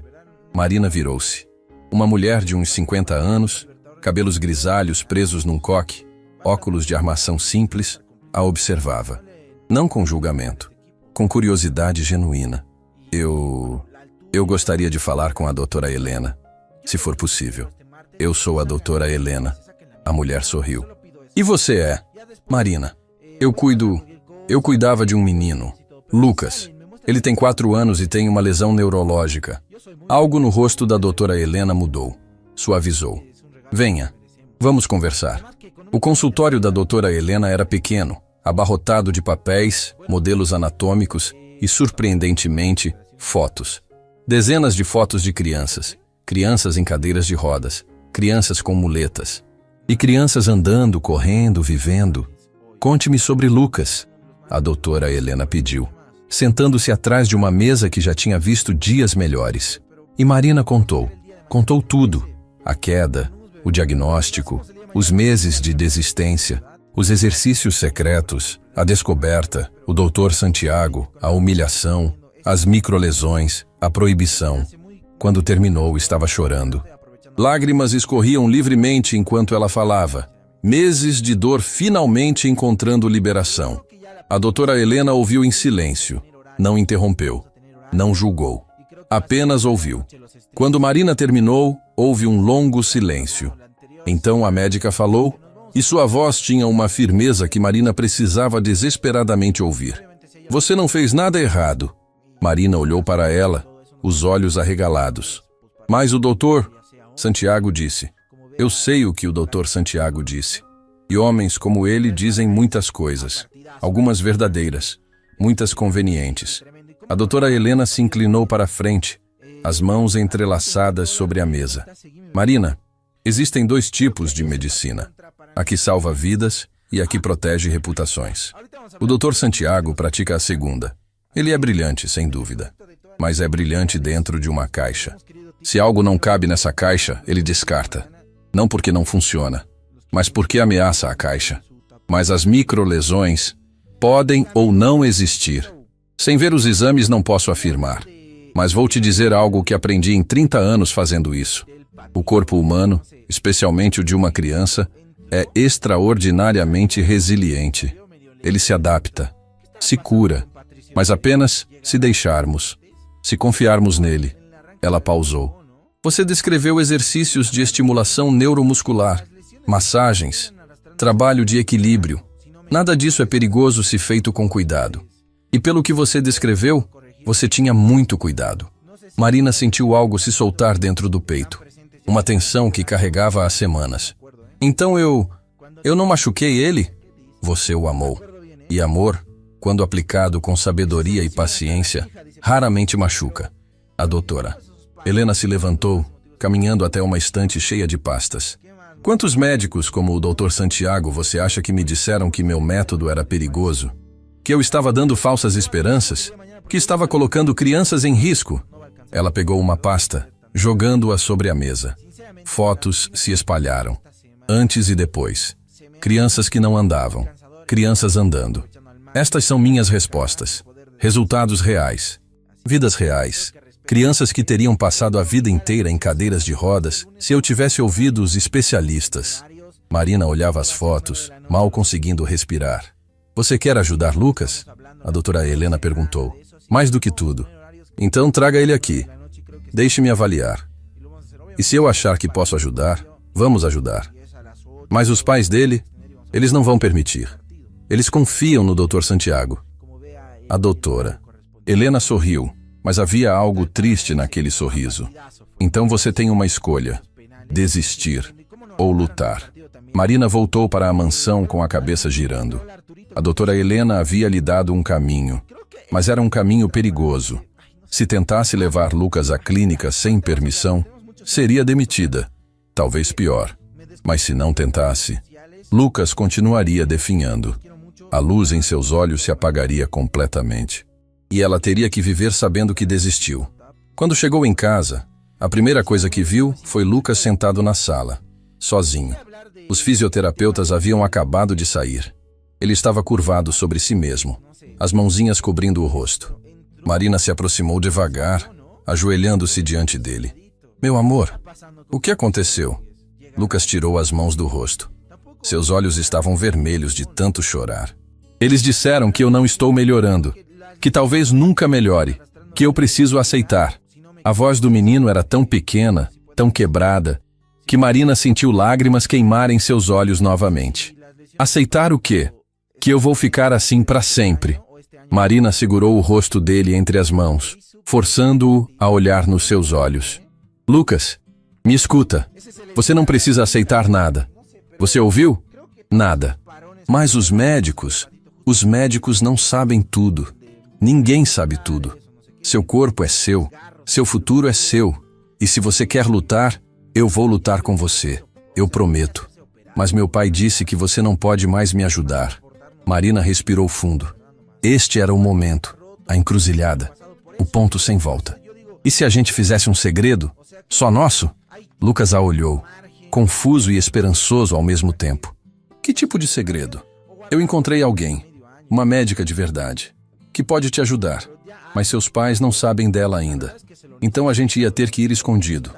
Marina virou-se. Uma mulher de uns 50 anos, cabelos grisalhos presos num coque, óculos de armação simples, a observava. Não com julgamento, com curiosidade genuína. Eu gostaria de falar com a doutora Helena, se for possível. Eu sou a doutora Helena. A mulher sorriu. E você é? Marina. Eu cuidava de um menino, Lucas. Ele tem 4 anos e tem uma lesão neurológica. Algo no rosto da doutora Helena mudou. Suavizou. Venha, vamos conversar. O consultório da doutora Helena era pequeno, abarrotado de papéis, modelos anatômicos e, surpreendentemente, fotos. Dezenas de fotos de crianças. Crianças em cadeiras de rodas. Crianças com muletas. E crianças andando, correndo, vivendo. Conte-me sobre Lucas, a doutora Helena pediu, sentando-se atrás de uma mesa que já tinha visto dias melhores. E Marina contou. Contou tudo. A queda, o diagnóstico, os meses de desistência, os exercícios secretos, a descoberta, o doutor Santiago, a humilhação, as microlesões, a proibição. Quando terminou, estava chorando. Lágrimas escorriam livremente enquanto ela falava. Meses de dor finalmente encontrando liberação. A doutora Helena ouviu em silêncio. Não interrompeu. Não julgou. Apenas ouviu. Quando Marina terminou, houve um longo silêncio. Então a médica falou, e sua voz tinha uma firmeza que Marina precisava desesperadamente ouvir. Você não fez nada errado. Marina olhou para ela, os olhos arregalados. Mas o doutor, Santiago disse. Eu sei o que o doutor Santiago disse. E homens como ele dizem muitas coisas. Algumas verdadeiras, muitas convenientes. A doutora Helena se inclinou para a frente, as mãos entrelaçadas sobre a mesa. Marina, existem 2 tipos de medicina. A que salva vidas e a que protege reputações. O doutor Santiago pratica a segunda. Ele é brilhante, sem dúvida. Mas é brilhante dentro de uma caixa. Se algo não cabe nessa caixa, ele descarta. Não porque não funciona, mas porque ameaça a caixa. Mas as microlesões podem ou não existir. Sem ver os exames não posso afirmar. Mas vou te dizer algo que aprendi em 30 anos fazendo isso. O corpo humano, especialmente o de uma criança, é extraordinariamente resiliente. Ele se adapta, se cura, mas apenas se deixarmos, se confiarmos nele. Ela pausou. Você descreveu exercícios de estimulação neuromuscular, massagens, trabalho de equilíbrio. Nada disso é perigoso se feito com cuidado. E pelo que você descreveu, você tinha muito cuidado. Marina sentiu algo se soltar dentro do peito, uma tensão que carregava há semanas. Então eu não machuquei ele? Você o amou. E amor, quando aplicado com sabedoria e paciência, raramente machuca. A doutora Helena se levantou, caminhando até uma estante cheia de pastas. Quantos médicos, como o Dr. Santiago, você acha que me disseram que meu método era perigoso? Que eu estava dando falsas esperanças? Que estava colocando crianças em risco? Ela pegou uma pasta, jogando-a sobre a mesa. Fotos se espalharam, antes e depois. Crianças que não andavam, crianças andando. Estas são minhas respostas. Resultados reais. Vidas reais. Crianças que teriam passado a vida inteira em cadeiras de rodas se eu tivesse ouvido os especialistas. Marina olhava as fotos, mal conseguindo respirar. Você quer ajudar Lucas? A doutora Helena perguntou. Mais do que tudo. Então traga ele aqui. Deixe-me avaliar. E se eu achar que posso ajudar, vamos ajudar. Mas os pais dele, eles não vão permitir. Eles confiam no Dr. Santiago. A doutora Helena sorriu, mas havia algo triste naquele sorriso. Então você tem uma escolha: desistir ou lutar. Marina voltou para a mansão com a cabeça girando. A doutora Helena havia lhe dado um caminho, mas era um caminho perigoso. Se tentasse levar Lucas à clínica sem permissão, seria demitida. Talvez pior. Mas se não tentasse, Lucas continuaria definhando. A luz em seus olhos se apagaria completamente. E ela teria que viver sabendo que desistiu. Quando chegou em casa, a primeira coisa que viu foi Lucas sentado na sala, sozinho. Os fisioterapeutas haviam acabado de sair. Ele estava curvado sobre si mesmo, as mãozinhas cobrindo o rosto. Marina se aproximou devagar, ajoelhando-se diante dele. Meu amor, o que aconteceu? Lucas tirou as mãos do rosto. Seus olhos estavam vermelhos de tanto chorar. Eles disseram que eu não estou melhorando, que talvez nunca melhore, que eu preciso aceitar. A voz do menino era tão pequena, tão quebrada, que Marina sentiu lágrimas queimarem seus olhos novamente. Aceitar o quê? Que eu vou ficar assim para sempre. Marina segurou o rosto dele entre as mãos, forçando-o a olhar nos seus olhos. Lucas, me escuta. Você não precisa aceitar nada. Você ouviu? Nada. Mas os médicos não sabem tudo. Ninguém sabe tudo. Seu corpo é seu, seu futuro é seu. E se você quer lutar, eu vou lutar com você. Eu prometo. Mas meu pai disse que você não pode mais me ajudar. Marina respirou fundo. Este era o momento, a encruzilhada, o ponto sem volta. E se a gente fizesse um segredo? Só nosso? Lucas a olhou, confuso e esperançoso ao mesmo tempo. Que tipo de segredo? Eu encontrei alguém, uma médica de verdade, que pode te ajudar, mas seus pais não sabem dela ainda. Então a gente ia ter que ir escondido.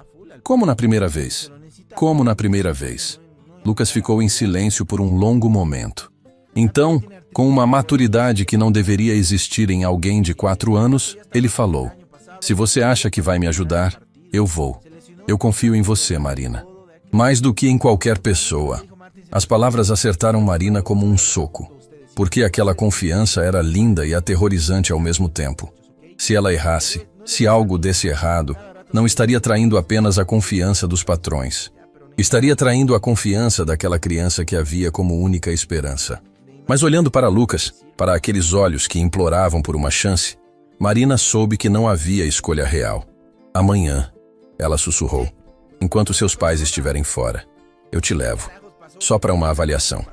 Como na primeira vez. Como na primeira vez. Lucas ficou em silêncio por um longo momento. Então, com uma maturidade que não deveria existir em alguém de 4 anos, ele falou: se você acha que vai me ajudar, eu vou. Eu confio em você, Marina. Mais do que em qualquer pessoa. As palavras acertaram Marina como um soco, porque aquela confiança era linda e aterrorizante ao mesmo tempo. Se ela errasse, se algo desse errado, não estaria traindo apenas a confiança dos patrões. Estaria traindo a confiança daquela criança que havia como única esperança. Mas olhando para Lucas, para aqueles olhos que imploravam por uma chance, Marina soube que não havia escolha real. Amanhã, ela sussurrou, enquanto seus pais estiverem fora, eu te levo, só para uma avaliação,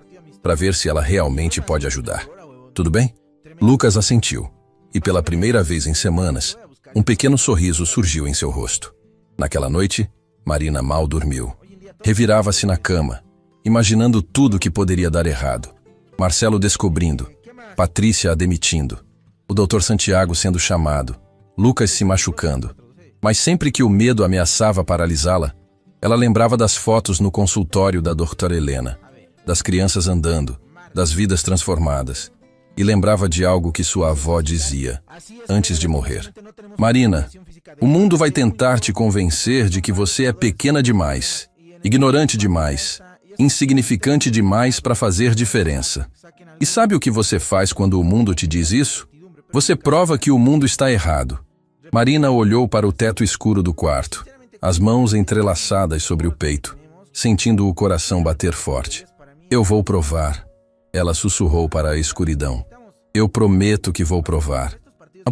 para ver se ela realmente pode ajudar. Tudo bem? Lucas assentiu, e pela primeira vez em semanas, um pequeno sorriso surgiu em seu rosto. Naquela noite, Marina mal dormiu. Revirava-se na cama, imaginando tudo que poderia dar errado. Marcelo descobrindo, Patrícia a demitindo, o Dr. Santiago sendo chamado, Lucas se machucando. Mas sempre que o medo ameaçava paralisá-la, ela lembrava das fotos no consultório da doutora Helena. das crianças andando, das vidas transformadas. E lembrava de algo que sua avó dizia, antes de morrer. Marina, o mundo vai tentar te convencer de que você é pequena demais, ignorante demais, insignificante demais para fazer diferença. E sabe o que você faz quando o mundo te diz isso? Você prova que o mundo está errado. Marina olhou para o teto escuro do quarto, as mãos entrelaçadas sobre o peito, sentindo o coração bater forte. Eu vou provar. Ela sussurrou para a escuridão. Eu prometo que vou provar.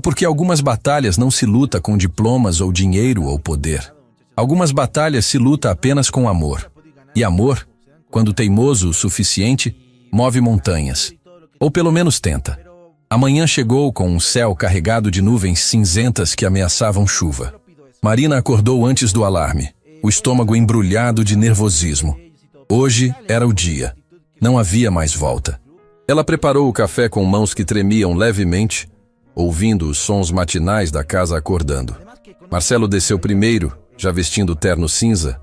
Porque algumas batalhas não se luta com diplomas ou dinheiro ou poder. Algumas batalhas se luta apenas com amor. E amor, quando teimoso o suficiente, move montanhas. Ou pelo menos tenta. A manhã chegou com um céu carregado de nuvens cinzentas que ameaçavam chuva. Marina acordou antes do alarme, o estômago embrulhado de nervosismo. Hoje era o dia. Não havia mais volta. Ela preparou o café com mãos que tremiam levemente, ouvindo os sons matinais da casa acordando. Marcelo desceu primeiro, já vestindo terno cinza,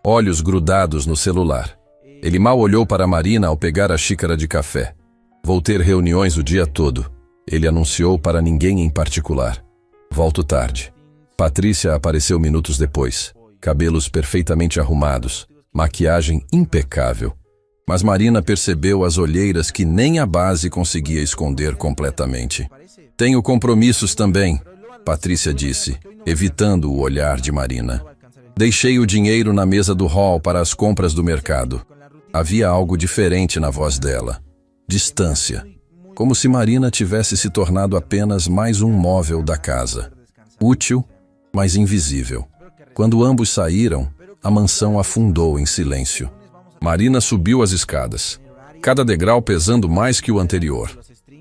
olhos grudados no celular. Ele mal olhou para Marina ao pegar a xícara de café. Vou ter reuniões o dia todo. Ele anunciou para ninguém em particular. Volto tarde. Patrícia apareceu minutos depois. Cabelos perfeitamente arrumados, maquiagem impecável. Mas Marina percebeu as olheiras que nem a base conseguia esconder completamente. Tenho compromissos também, Patrícia disse, evitando o olhar de Marina. Deixei o dinheiro na mesa do hall para as compras do mercado. Havia algo diferente na voz dela. Distância. Como se Marina tivesse se tornado apenas mais um móvel da casa. Útil, mas invisível. Quando ambos saíram, a mansão afundou em silêncio. Marina subiu as escadas, cada degrau pesando mais que o anterior.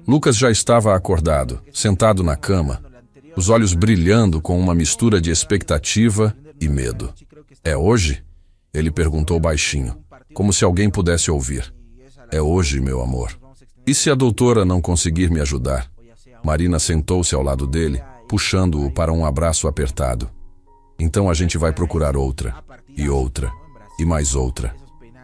Lucas já estava acordado, sentado na cama, os olhos brilhando com uma mistura de expectativa e medo. É hoje? Ele perguntou baixinho, como se alguém pudesse ouvir. É hoje, meu amor. E se a doutora não conseguir me ajudar? Marina sentou-se ao lado dele, puxando-o para um abraço apertado. Então a gente vai procurar outra, e mais outra.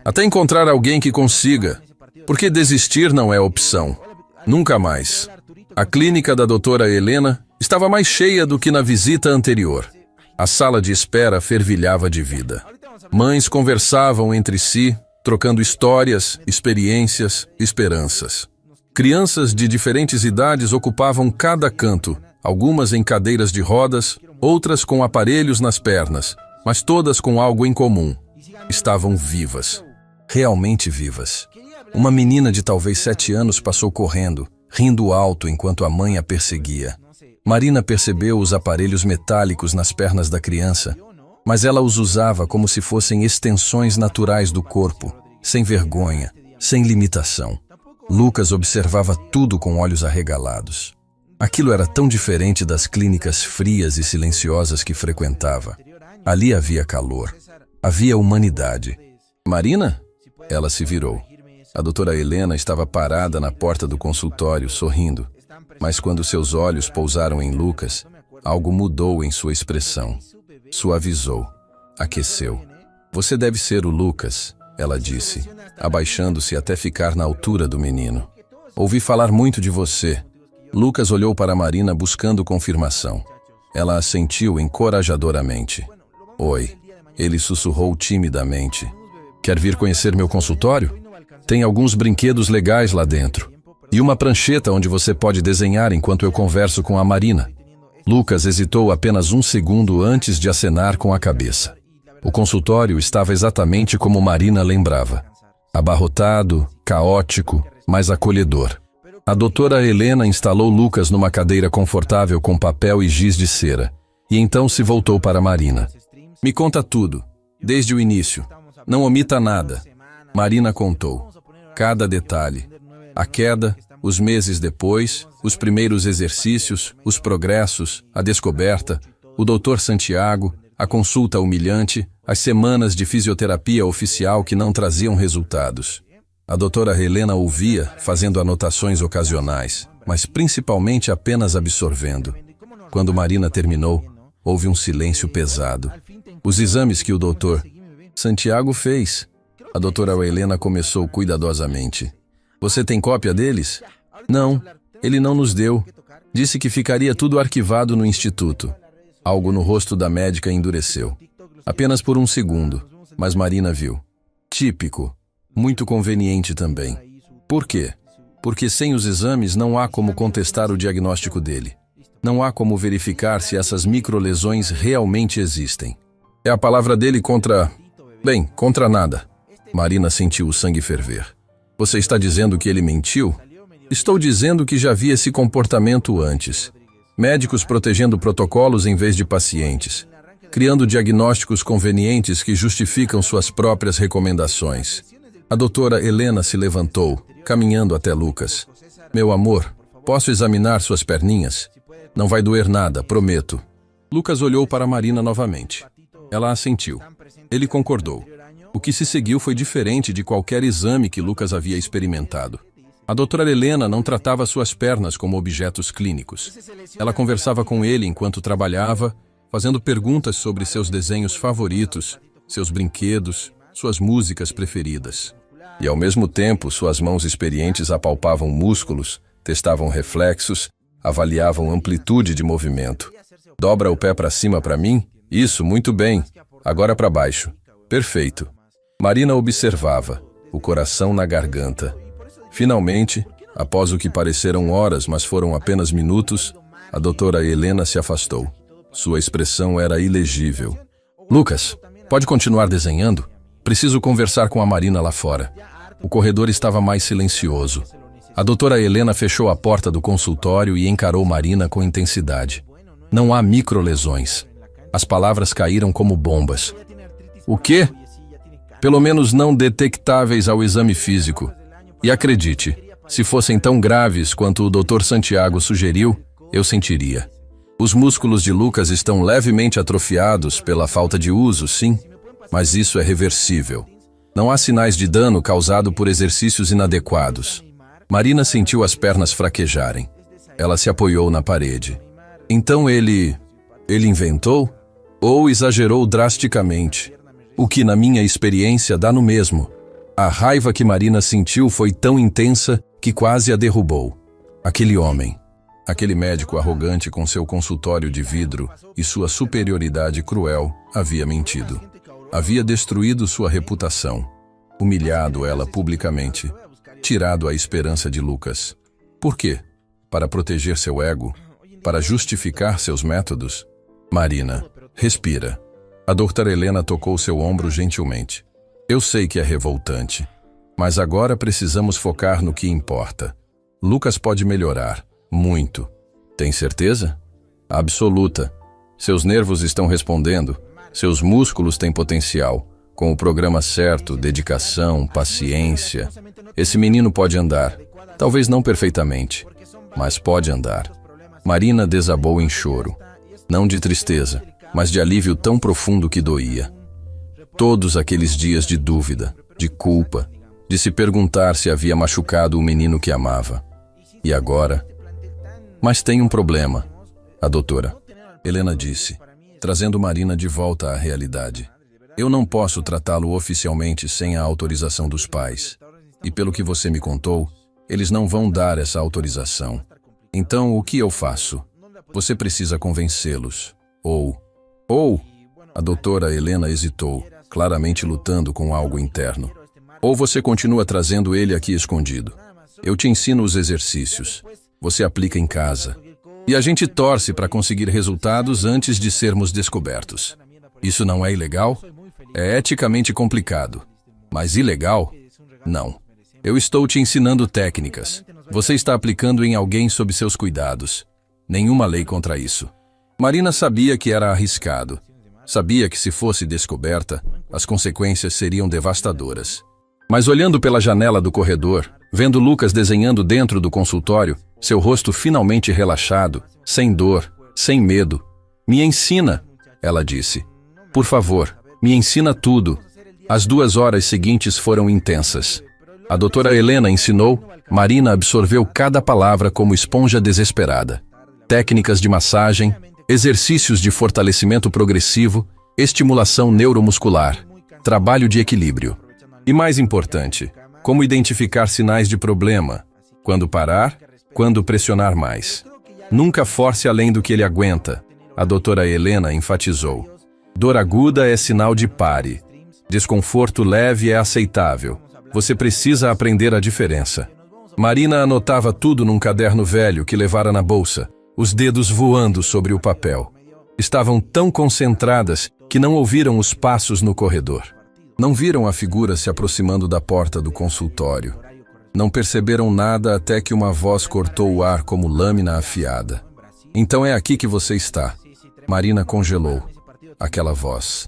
Até encontrar alguém que consiga, porque desistir não é opção. Nunca mais. A clínica da doutora Helena estava mais cheia do que na visita anterior. A sala de espera fervilhava de vida. Mães conversavam entre si, trocando histórias, experiências, esperanças. Crianças de diferentes idades ocupavam cada canto, algumas em cadeiras de rodas, outras com aparelhos nas pernas, mas todas com algo em comum. Estavam vivas. Realmente vivas. Uma menina de talvez 7 anos passou correndo, rindo alto enquanto a mãe a perseguia. Marina percebeu os aparelhos metálicos nas pernas da criança, mas ela os usava como se fossem extensões naturais do corpo, sem vergonha, sem limitação. Lucas observava tudo com olhos arregalados. Aquilo era tão diferente das clínicas frias e silenciosas que frequentava. Ali havia calor, havia humanidade. Marina? Ela se virou. A doutora Helena estava parada na porta do consultório, sorrindo. Mas quando seus olhos pousaram em Lucas, algo mudou em sua expressão. Suavizou, aqueceu. Você deve ser o Lucas, ela disse, abaixando-se até ficar na altura do menino. Ouvi falar muito de você. Lucas olhou para Marina buscando confirmação. Ela assentiu encorajadoramente. Oi, ele sussurrou timidamente. Quer vir conhecer meu consultório? Tem alguns brinquedos legais lá dentro. E uma prancheta onde você pode desenhar enquanto eu converso com a Marina. Lucas hesitou apenas um segundo antes de acenar com a cabeça. O consultório estava exatamente como Marina lembrava. Abarrotado, caótico, mas acolhedor. A doutora Helena instalou Lucas numa cadeira confortável com papel e giz de cera. E então se voltou para Marina. Me conta tudo, desde o início. Não omita nada. Marina contou. Cada detalhe. A queda, os meses depois, os primeiros exercícios, os progressos, a descoberta, o doutor Santiago, a consulta humilhante, as semanas de fisioterapia oficial que não traziam resultados. A doutora Helena ouvia, fazendo anotações ocasionais, mas principalmente apenas absorvendo. Quando Marina terminou, houve um silêncio pesado. Os exames que o doutor Santiago fez. A doutora Helena começou cuidadosamente. Você tem cópia deles? Não, ele não nos deu. Disse que ficaria tudo arquivado no instituto. Algo no rosto da médica endureceu. Apenas por um segundo, mas Marina viu. Típico. Muito conveniente também. Por quê? Porque sem os exames não há como contestar o diagnóstico dele. Não há como verificar se essas microlesões realmente existem. É a palavra dele contra... Bem, contra nada. Marina sentiu o sangue ferver. Você está dizendo que ele mentiu? Estou dizendo que já vi esse comportamento antes. Médicos protegendo protocolos em vez de pacientes. Criando diagnósticos convenientes que justificam suas próprias recomendações. A doutora Helena se levantou, caminhando até Lucas. Meu amor, posso examinar suas perninhas? Não vai doer nada, prometo. Lucas olhou para Marina novamente. Ela assentiu. Ele concordou. O que se seguiu foi diferente de qualquer exame que Lucas havia experimentado. A doutora Helena não tratava suas pernas como objetos clínicos. Ela conversava com ele enquanto trabalhava, fazendo perguntas sobre seus desenhos favoritos, seus brinquedos, suas músicas preferidas. E ao mesmo tempo, suas mãos experientes apalpavam músculos, testavam reflexos, avaliavam amplitude de movimento. Dobra o pé para cima para mim? Isso, muito bem. Agora para baixo. Perfeito. Marina observava, o coração na garganta. Finalmente, após o que pareceram horas, mas foram apenas minutos, a doutora Helena se afastou. Sua expressão era ilegível. Lucas, pode continuar desenhando? Preciso conversar com a Marina lá fora. O corredor estava mais silencioso. A doutora Helena fechou a porta do consultório e encarou Marina com intensidade. Não há microlesões. As palavras caíram como bombas. O quê? Pelo menos não detectáveis ao exame físico. E acredite, se fossem tão graves quanto o Dr. Santiago sugeriu, eu sentiria. Os músculos de Lucas estão levemente atrofiados pela falta de uso, sim, mas isso é reversível. Não há sinais de dano causado por exercícios inadequados. Marina sentiu as pernas fraquejarem. Ela se apoiou na parede. Então ele inventou? Ou exagerou drasticamente? O que, na minha experiência, dá no mesmo. A raiva que Marina sentiu foi tão intensa que quase a derrubou. Aquele homem, aquele médico arrogante com seu consultório de vidro e sua superioridade cruel, havia mentido. Havia destruído sua reputação, humilhado ela publicamente, tirado a esperança de Lucas. Por quê? Para proteger seu ego? Para justificar seus métodos? Marina, respira. A doutora Helena tocou seu ombro gentilmente. Eu sei que é revoltante, mas agora precisamos focar no que importa. Lucas pode melhorar, muito. Tem certeza? Absoluta. Seus nervos estão respondendo, seus músculos têm potencial. Com o programa certo, dedicação, paciência, esse menino pode andar. Talvez não perfeitamente, mas pode andar. Marina desabou em choro. Não de tristeza, mas de alívio tão profundo que doía. Todos aqueles dias de dúvida, de culpa, de se perguntar se havia machucado o menino que amava. E agora? Mas tem um problema, a doutora Helena disse, trazendo Marina de volta à realidade. Eu não posso tratá-lo oficialmente sem a autorização dos pais. E pelo que você me contou, eles não vão dar essa autorização. Então, o que eu faço? Você precisa convencê-los. Ou, a doutora Helena hesitou, claramente lutando com algo interno. Ou você continua trazendo ele aqui escondido. Eu te ensino os exercícios. Você aplica em casa. E a gente torce para conseguir resultados antes de sermos descobertos. Isso não é ilegal? É eticamente complicado. Mas ilegal? Não. Eu estou te ensinando técnicas. Você está aplicando em alguém sob seus cuidados. Nenhuma lei contra isso. Marina sabia que era arriscado. Sabia que se fosse descoberta, as consequências seriam devastadoras. Mas olhando pela janela do corredor, vendo Lucas desenhando dentro do consultório, seu rosto finalmente relaxado, sem dor, sem medo. Me ensina, ela disse. Por favor, me ensina tudo. As 2 horas seguintes foram intensas. A doutora Helena ensinou, Marina absorveu cada palavra como esponja desesperada. Técnicas de massagem, exercícios de fortalecimento progressivo, estimulação neuromuscular, trabalho de equilíbrio. E mais importante, como identificar sinais de problema, quando parar, quando pressionar mais. Nunca force além do que ele aguenta, a doutora Helena enfatizou. Dor aguda é sinal de pare. Desconforto leve é aceitável. Você precisa aprender a diferença. Marina anotava tudo num caderno velho que levara na bolsa, os dedos voando sobre o papel. Estavam tão concentradas que não ouviram os passos no corredor. Não viram a figura se aproximando da porta do consultório. Não perceberam nada até que uma voz cortou o ar como lâmina afiada. Então é aqui que você está. Marina congelou. Aquela voz.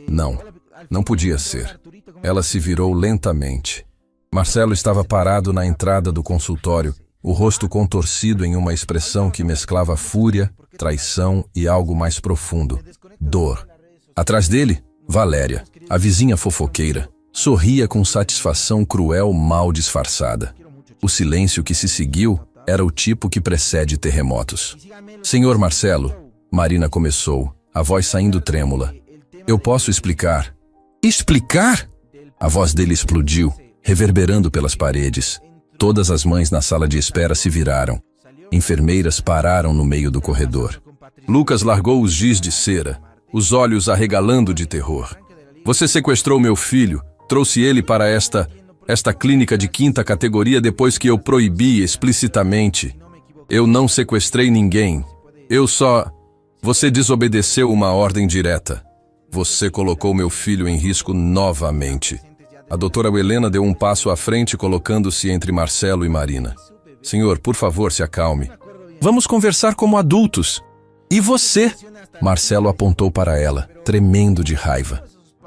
Não podia ser. Ela se virou lentamente. Marcelo estava parado na entrada do consultório, o rosto contorcido em uma expressão que mesclava fúria, traição e algo mais profundo. Dor. Atrás dele, Valéria, a vizinha fofoqueira, sorria com satisfação cruel mal disfarçada. O silêncio que se seguiu era o tipo que precede terremotos. Senhor Marcelo, Marina começou, a voz saindo trêmula. Eu posso explicar. Explicar? A voz dele explodiu, reverberando pelas paredes. Todas as mães na sala de espera se viraram. Enfermeiras pararam no meio do corredor. Lucas largou os giz de cera, os olhos arregalando de terror. Você sequestrou meu filho, trouxe ele para esta clínica de 5ª categoria depois que eu proibi explicitamente. Eu não sequestrei ninguém. Você desobedeceu uma ordem direta. Você colocou meu filho em risco novamente. A doutora Helena deu um passo à frente, colocando-se entre Marcelo e Marina. Senhor, por favor, se acalme. Vamos conversar como adultos. E você? Marcelo apontou para ela, tremendo de raiva.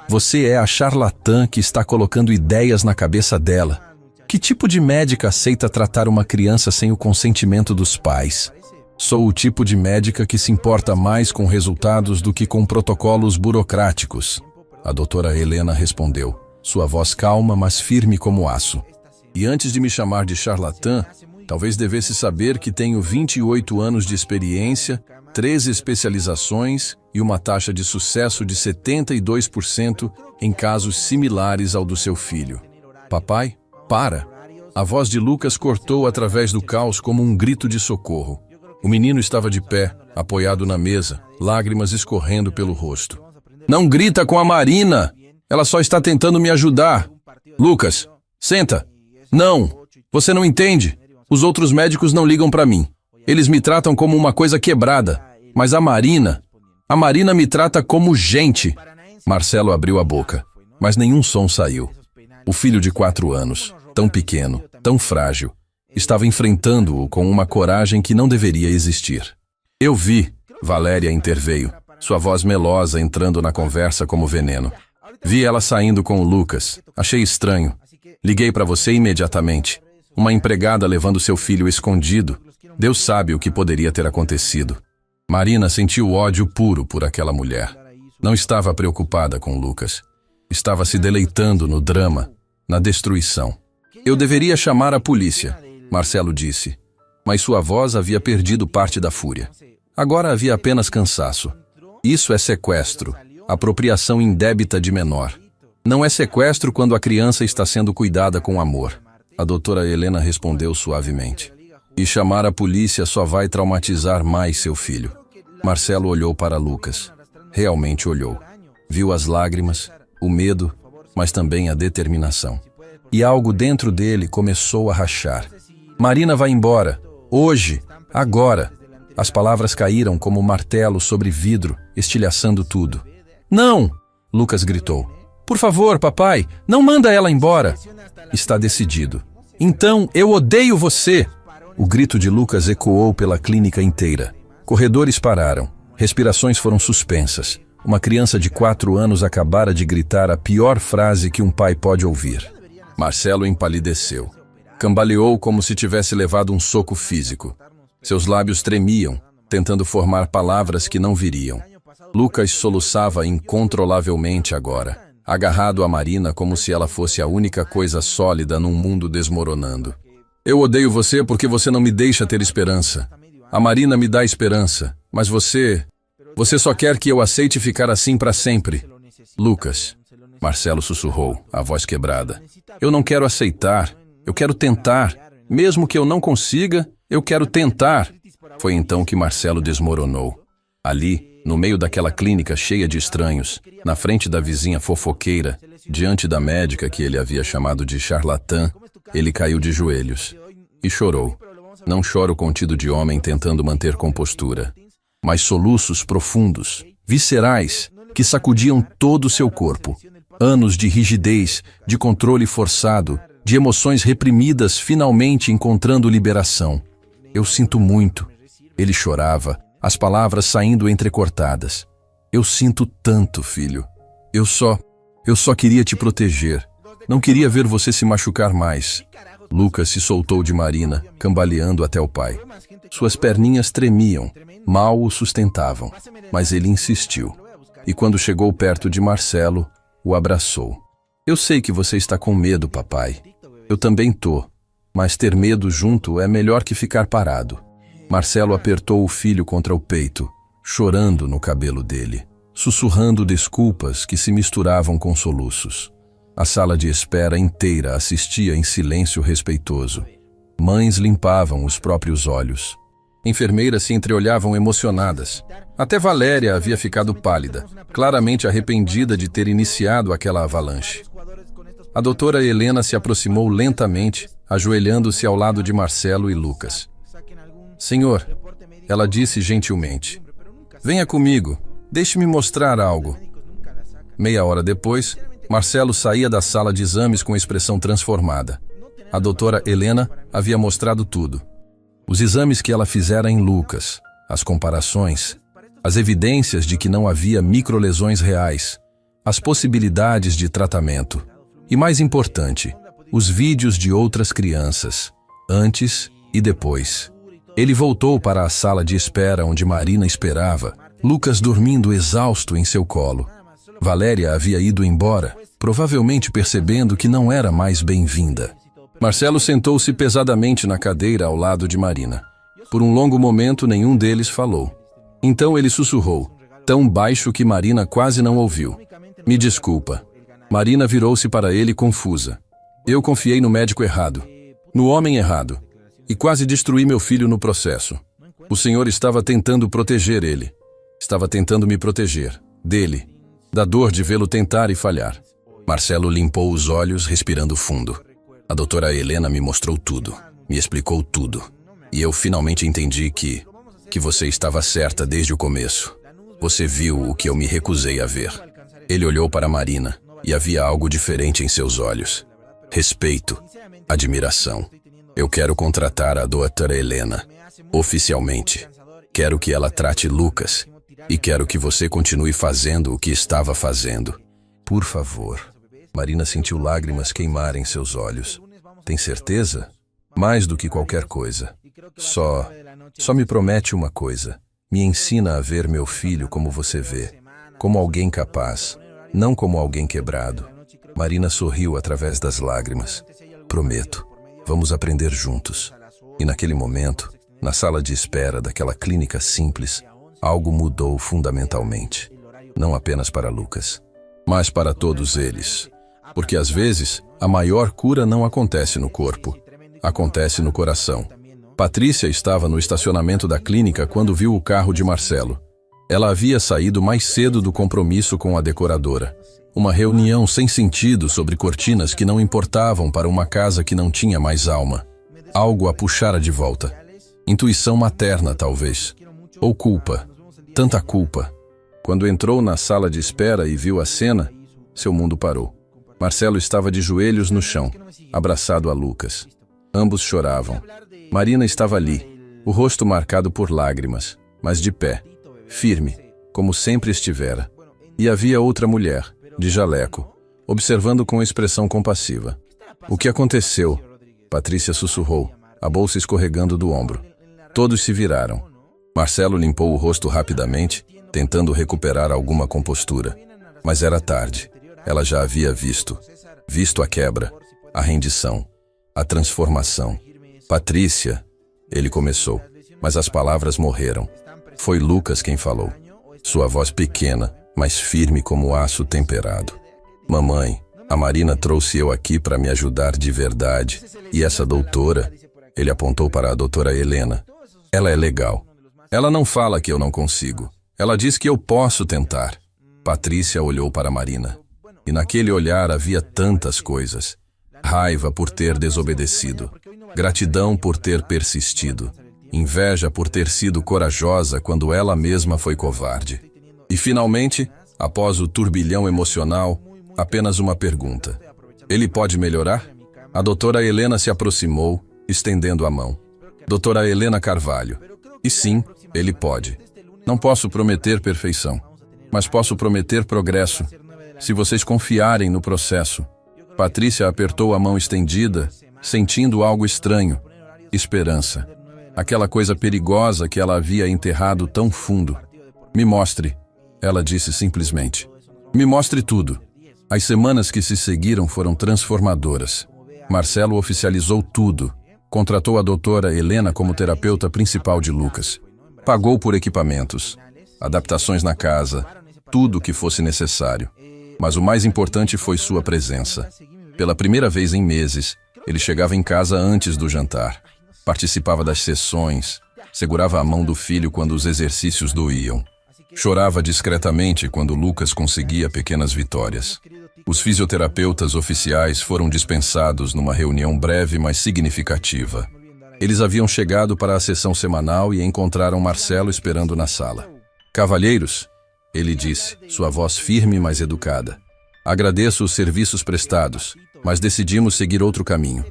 Você é a charlatã que está colocando ideias na cabeça dela. Que tipo de médica aceita tratar uma criança sem o consentimento dos pais? Sou o tipo de médica que se importa mais com resultados do que com protocolos burocráticos. A doutora Helena respondeu, sua voz calma, mas firme como aço. E antes de me chamar de charlatã, talvez devesse saber que tenho 28 anos de experiência, 13 especializações e uma taxa de sucesso de 72% em casos similares ao do seu filho. Papai, para! A voz de Lucas cortou através do caos como um grito de socorro. O menino estava de pé, apoiado na mesa, lágrimas escorrendo pelo rosto. Não grita com a Marina! Ela só está tentando me ajudar. Lucas, senta! Não! Você não entende! Os outros médicos não ligam para mim. Eles me tratam como uma coisa quebrada. Mas a Marina me trata como gente. Marcelo abriu a boca, mas nenhum som saiu. O filho de 4 anos, tão pequeno, tão frágil, estava enfrentando-o com uma coragem que não deveria existir. Eu vi, Valéria interveio, sua voz melosa entrando na conversa como veneno. Vi ela saindo com o Lucas. Achei estranho. Liguei para você imediatamente. Uma empregada levando seu filho escondido. Deus sabe o que poderia ter acontecido. Marina sentiu ódio puro por aquela mulher. Não estava preocupada com Lucas. Estava se deleitando no drama, na destruição. Eu deveria chamar a polícia, Marcelo disse. Mas sua voz havia perdido parte da fúria. Agora havia apenas cansaço. Isso é sequestro, apropriação indébita de menor. Não é sequestro quando a criança está sendo cuidada com amor. A doutora Helena respondeu suavemente. E chamar a polícia só vai traumatizar mais seu filho. Marcelo olhou para Lucas. Realmente olhou. Viu as lágrimas, o medo, mas também a determinação. E algo dentro dele começou a rachar. Marina vai embora. Hoje. Agora. As palavras caíram como martelo sobre vidro, estilhaçando tudo. Não! Lucas gritou. Por favor, papai, não manda ela embora. Está decidido. Então, eu odeio você! O grito de Lucas ecoou pela clínica inteira. Corredores pararam. Respirações foram suspensas. Uma criança de 4 anos acabara de gritar a pior frase que um pai pode ouvir. Marcelo empalideceu. Cambaleou como se tivesse levado um soco físico. Seus lábios tremiam, tentando formar palavras que não viriam. Lucas soluçava incontrolavelmente agora, agarrado a Marina como se ela fosse a única coisa sólida num mundo desmoronando. Eu odeio você porque você não me deixa ter esperança. A Marina me dá esperança, mas você só quer que eu aceite ficar assim para sempre. Lucas, Marcelo sussurrou, a voz quebrada. Eu não quero aceitar. Eu quero tentar. Mesmo que eu não consiga, eu quero tentar. Foi então que Marcelo desmoronou. Ali, no meio daquela clínica cheia de estranhos, na frente da vizinha fofoqueira, diante da médica que ele havia chamado de charlatã, ele caiu de joelhos e chorou. Não choro contido de homem tentando manter compostura, mas soluços profundos, viscerais, que sacudiam todo o seu corpo. Anos de rigidez, de controle forçado, de emoções reprimidas finalmente encontrando liberação. Eu sinto muito. Ele chorava, as palavras saindo entrecortadas. Eu sinto tanto, filho. Eu só queria te proteger. Não queria ver você se machucar mais. Lucas se soltou de Marina, cambaleando até o pai. Suas perninhas tremiam, mal o sustentavam, mas ele insistiu. E quando chegou perto de Marcelo, o abraçou. Eu sei que você está com medo, papai. Eu também tô, mas ter medo junto é melhor que ficar parado. Marcelo apertou o filho contra o peito, chorando no cabelo dele, sussurrando desculpas que se misturavam com soluços. A sala de espera inteira assistia em silêncio respeitoso. Mães limpavam os próprios olhos. Enfermeiras se entreolhavam emocionadas. Até Valéria havia ficado pálida, claramente arrependida de ter iniciado aquela avalanche. A doutora Helena se aproximou lentamente, ajoelhando-se ao lado de Marcelo e Lucas. Senhor, ela disse gentilmente, venha comigo, deixe-me mostrar algo. Meia hora depois, Marcelo saía da sala de exames com expressão transformada. A doutora Helena havia mostrado tudo. Os exames que ela fizera em Lucas, as comparações, as evidências de que não havia microlesões reais, as possibilidades de tratamento e, mais importante, os vídeos de outras crianças, antes e depois. Ele voltou para a sala de espera onde Marina esperava, Lucas dormindo exausto em seu colo. Valéria havia ido embora, provavelmente percebendo que não era mais bem-vinda. Marcelo sentou-se pesadamente na cadeira ao lado de Marina. Por um longo momento, nenhum deles falou. Então ele sussurrou, tão baixo que Marina quase não ouviu. Me desculpa. Marina virou-se para ele confusa. Eu confiei no médico errado, no homem errado, e quase destruí meu filho no processo. O Senhor estava tentando proteger ele. Estava tentando me proteger, dele, da dor de vê-lo tentar e falhar. Marcelo limpou os olhos, respirando fundo. A doutora Helena me mostrou tudo, me explicou tudo. E eu finalmente entendi que você estava certa desde o começo. Você viu o que eu me recusei a ver. Ele olhou para Marina e havia algo diferente em seus olhos. Respeito, admiração. Eu quero contratar a doutora Helena, oficialmente. Quero que ela trate Lucas e quero que você continue fazendo o que estava fazendo. Por favor. Marina sentiu lágrimas queimar em seus olhos. Tem certeza? Mais do que qualquer coisa. Só me promete uma coisa. Me ensina a ver meu filho como você vê. Como alguém capaz, não como alguém quebrado. Marina sorriu através das lágrimas. Prometo. Vamos aprender juntos. E naquele momento, na sala de espera daquela clínica simples, algo mudou fundamentalmente. Não apenas para Lucas, mas para todos eles. Porque às vezes, a maior cura não acontece no corpo, acontece no coração. Patrícia estava no estacionamento da clínica quando viu o carro de Marcelo. Ela havia saído mais cedo do compromisso com a decoradora. Uma reunião sem sentido sobre cortinas que não importavam para uma casa que não tinha mais alma. Algo a puxara de volta. Intuição materna, talvez. Ou culpa. Tanta culpa. Quando entrou na sala de espera e viu a cena, seu mundo parou. Marcelo estava de joelhos no chão, abraçado a Lucas. Ambos choravam. Marina estava ali, o rosto marcado por lágrimas, mas de pé, firme, como sempre estivera. E havia outra mulher, de jaleco, observando com expressão compassiva. O que aconteceu? Patrícia sussurrou, a bolsa escorregando do ombro. Todos se viraram. Marcelo limpou o rosto rapidamente, tentando recuperar alguma compostura. Mas era tarde. Ela já havia visto a quebra, a rendição, a transformação. Patrícia, ele começou, mas as palavras morreram. Foi Lucas quem falou. Sua voz pequena, mas firme como aço temperado. Mamãe, a Marina trouxe eu aqui para me ajudar de verdade. E essa doutora, ele apontou para a doutora Helena. Ela é legal. Ela não fala que eu não consigo. Ela diz que eu posso tentar. Patrícia olhou para Marina. E naquele olhar havia tantas coisas. Raiva por ter desobedecido. Gratidão por ter persistido. Inveja por ter sido corajosa quando ela mesma foi covarde. E finalmente, após o turbilhão emocional, apenas uma pergunta. Ele pode melhorar? A doutora Helena se aproximou, estendendo a mão. Doutora Helena Carvalho. E sim, ele pode. Não posso prometer perfeição, mas posso prometer progresso, se vocês confiarem no processo. Patrícia apertou a mão estendida, sentindo algo estranho. Esperança. Aquela coisa perigosa que ela havia enterrado tão fundo. Me mostre, ela disse simplesmente. Me mostre tudo. As semanas que se seguiram foram transformadoras. Marcelo oficializou tudo. Contratou a doutora Helena como terapeuta principal de Lucas. Pagou por equipamentos, adaptações na casa, tudo o que fosse necessário. Mas o mais importante foi sua presença. Pela primeira vez em meses, ele chegava em casa antes do jantar. Participava das sessões, segurava a mão do filho quando os exercícios doíam. Chorava discretamente quando Lucas conseguia pequenas vitórias. Os fisioterapeutas oficiais foram dispensados numa reunião breve, mas significativa. Eles haviam chegado para a sessão semanal e encontraram Marcelo esperando na sala. Cavalheiros, ele disse, sua voz firme, mas educada. Agradeço os serviços prestados, mas decidimos seguir outro caminho.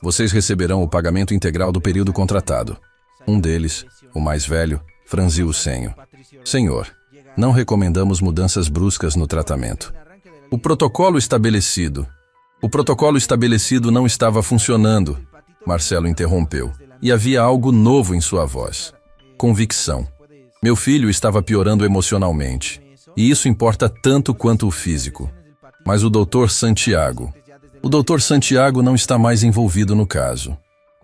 Vocês receberão o pagamento integral do período contratado. Um deles, o mais velho, franziu o senho. Senhor, não recomendamos mudanças bruscas no tratamento. O protocolo estabelecido não estava funcionando, Marcelo interrompeu, e havia algo novo em sua voz. Convicção. Meu filho estava piorando emocionalmente, e isso importa tanto quanto o físico. Mas o Dr. Santiago não está mais envolvido no caso.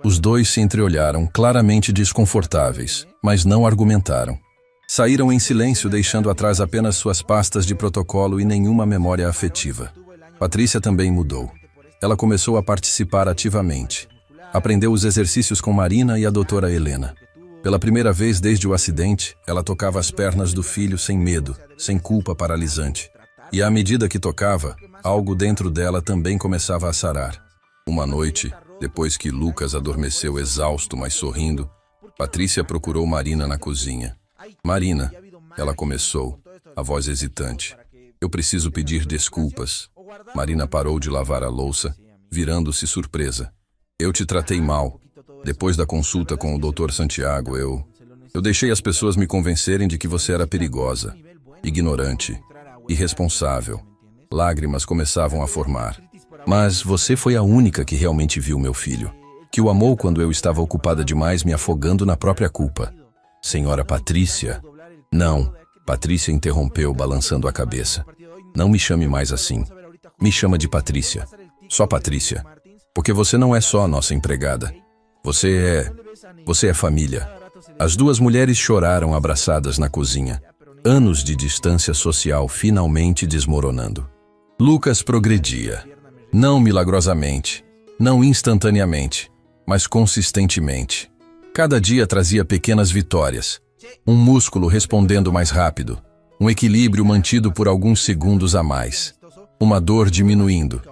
Os dois se entreolharam, claramente desconfortáveis, mas não argumentaram. Saíram em silêncio, deixando atrás apenas suas pastas de protocolo e nenhuma memória afetiva. Patrícia também mudou. Ela começou a participar ativamente. Aprendeu os exercícios com Marina e a doutora Helena. Pela primeira vez desde o acidente, ela tocava as pernas do filho sem medo, sem culpa paralisante. E à medida que tocava, algo dentro dela também começava a sarar. Uma noite, depois que Lucas adormeceu exausto, mas sorrindo, Patrícia procurou Marina na cozinha. Marina, ela começou, a voz hesitante. Eu preciso pedir desculpas. Marina parou de lavar a louça, virando-se surpresa. Eu te tratei mal. Depois da consulta com o Dr. Santiago, eu deixei as pessoas me convencerem de que você era perigosa, ignorante, irresponsável. Lágrimas começavam a formar. Mas você foi a única que realmente viu meu filho, que o amou quando eu estava ocupada demais me afogando na própria culpa. Senhora Patrícia. Não, Patrícia interrompeu, balançando a cabeça. Não me chame mais assim. Me chama de Patrícia. Só Patrícia. Porque você não é só a nossa empregada. Você é família. As duas mulheres choraram abraçadas na cozinha. Anos de distância social finalmente desmoronando. Lucas progredia. Não milagrosamente, não instantaneamente, mas consistentemente. Cada dia trazia pequenas vitórias. Um músculo respondendo mais rápido. Um equilíbrio mantido por alguns segundos a mais. Uma dor diminuindo.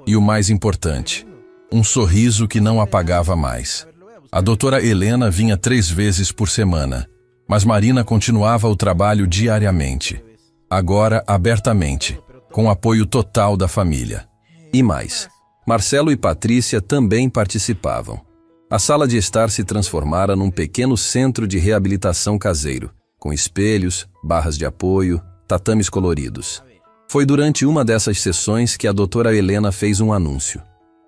E o mais importante, um sorriso que não apagava mais. A doutora Helena vinha 3 vezes por semana, mas Marina continuava o trabalho diariamente. Agora abertamente, com apoio total da família. E mais, Marcelo e Patrícia também participavam. A sala de estar se transformara num pequeno centro de reabilitação caseiro, com espelhos, barras de apoio, tatames coloridos. Foi durante uma dessas sessões que a doutora Helena fez um anúncio.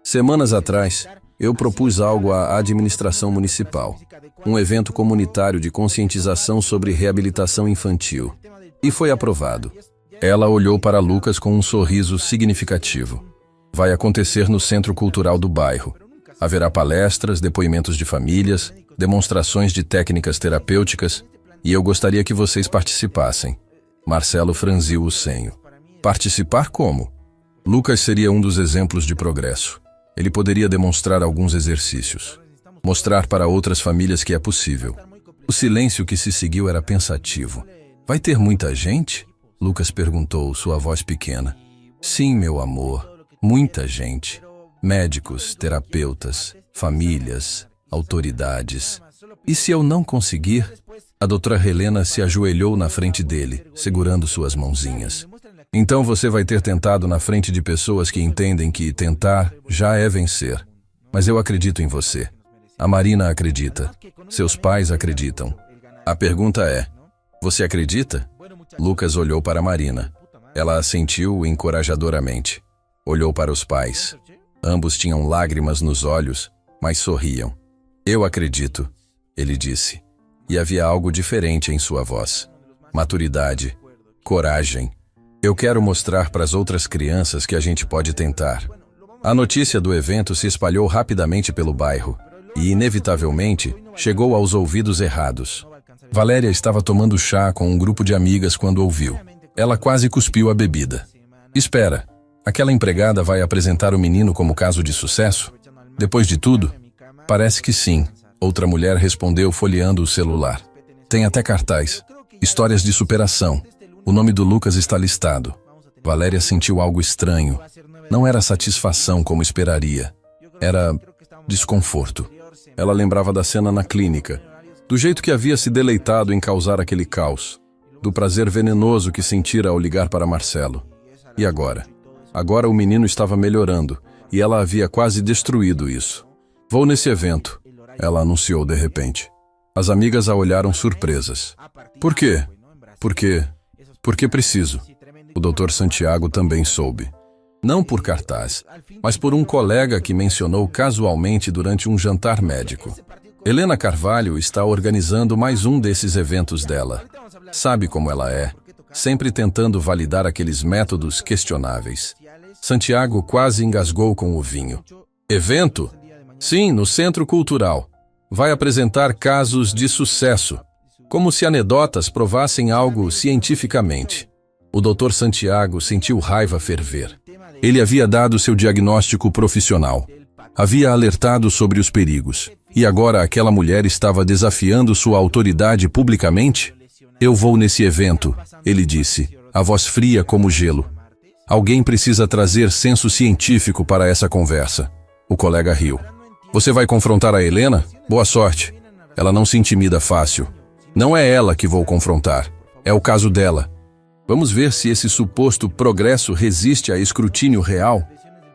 Semanas atrás, eu propus algo à administração municipal, um evento comunitário de conscientização sobre reabilitação infantil, e foi aprovado. Ela olhou para Lucas com um sorriso significativo. Vai acontecer no Centro Cultural do bairro. Haverá palestras, depoimentos de famílias, demonstrações de técnicas terapêuticas, e eu gostaria que vocês participassem. Marcelo franziu o senho. Participar como? Lucas seria um dos exemplos de progresso. Ele poderia demonstrar alguns exercícios. Mostrar para outras famílias que é possível. O silêncio que se seguiu era pensativo. Vai ter muita gente? Lucas perguntou, sua voz pequena. Sim, meu amor, muita gente. Médicos, terapeutas, famílias, autoridades. E se eu não conseguir? A doutora Helena se ajoelhou na frente dele, segurando suas mãozinhas. Então você vai ter tentado na frente de pessoas que entendem que tentar já é vencer. Mas eu acredito em você. A Marina acredita. Seus pais acreditam. A pergunta é, você acredita? Lucas olhou para Marina. Ela assentiu encorajadoramente. Olhou para os pais. Ambos tinham lágrimas nos olhos, mas sorriam. Eu acredito, ele disse. E havia algo diferente em sua voz. Maturidade, coragem. Eu quero mostrar para as outras crianças que a gente pode tentar. A notícia do evento se espalhou rapidamente pelo bairro e, inevitavelmente, chegou aos ouvidos errados. Valéria estava tomando chá com um grupo de amigas quando ouviu. Ela quase cuspiu a bebida. Espera, aquela empregada vai apresentar o menino como caso de sucesso? Depois de tudo? Parece que sim, outra mulher respondeu folheando o celular. Tem até cartaz. Histórias de superação. O nome do Lucas está listado. Valéria sentiu algo estranho. Não era satisfação como esperaria. Era desconforto. Ela lembrava da cena na clínica, do jeito que havia se deleitado em causar aquele caos, do prazer venenoso que sentira ao ligar para Marcelo. E agora? Agora o menino estava melhorando, e ela havia quase destruído isso. Vou nesse evento, ela anunciou de repente. As amigas a olharam surpresas. Por quê? Porque preciso. O Dr. Santiago também soube. Não por cartaz, mas por um colega que mencionou casualmente durante um jantar médico. Helena Carvalho está organizando mais um desses eventos dela. Sabe como ela é, sempre tentando validar aqueles métodos questionáveis. Santiago quase engasgou com o vinho. Evento? Sim, no Centro Cultural. Vai apresentar casos de sucesso, como se anedotas provassem algo cientificamente. O Dr. Santiago sentiu raiva ferver. Ele havia dado seu diagnóstico profissional. Havia alertado sobre os perigos. E agora aquela mulher estava desafiando sua autoridade publicamente? Eu vou nesse evento, ele disse, a voz fria como gelo. Alguém precisa trazer senso científico para essa conversa. O colega riu. Você vai confrontar a Helena? Boa sorte. Ela não se intimida fácil. Não é ela que vou confrontar. É o caso dela. Vamos ver se esse suposto progresso resiste a escrutínio real.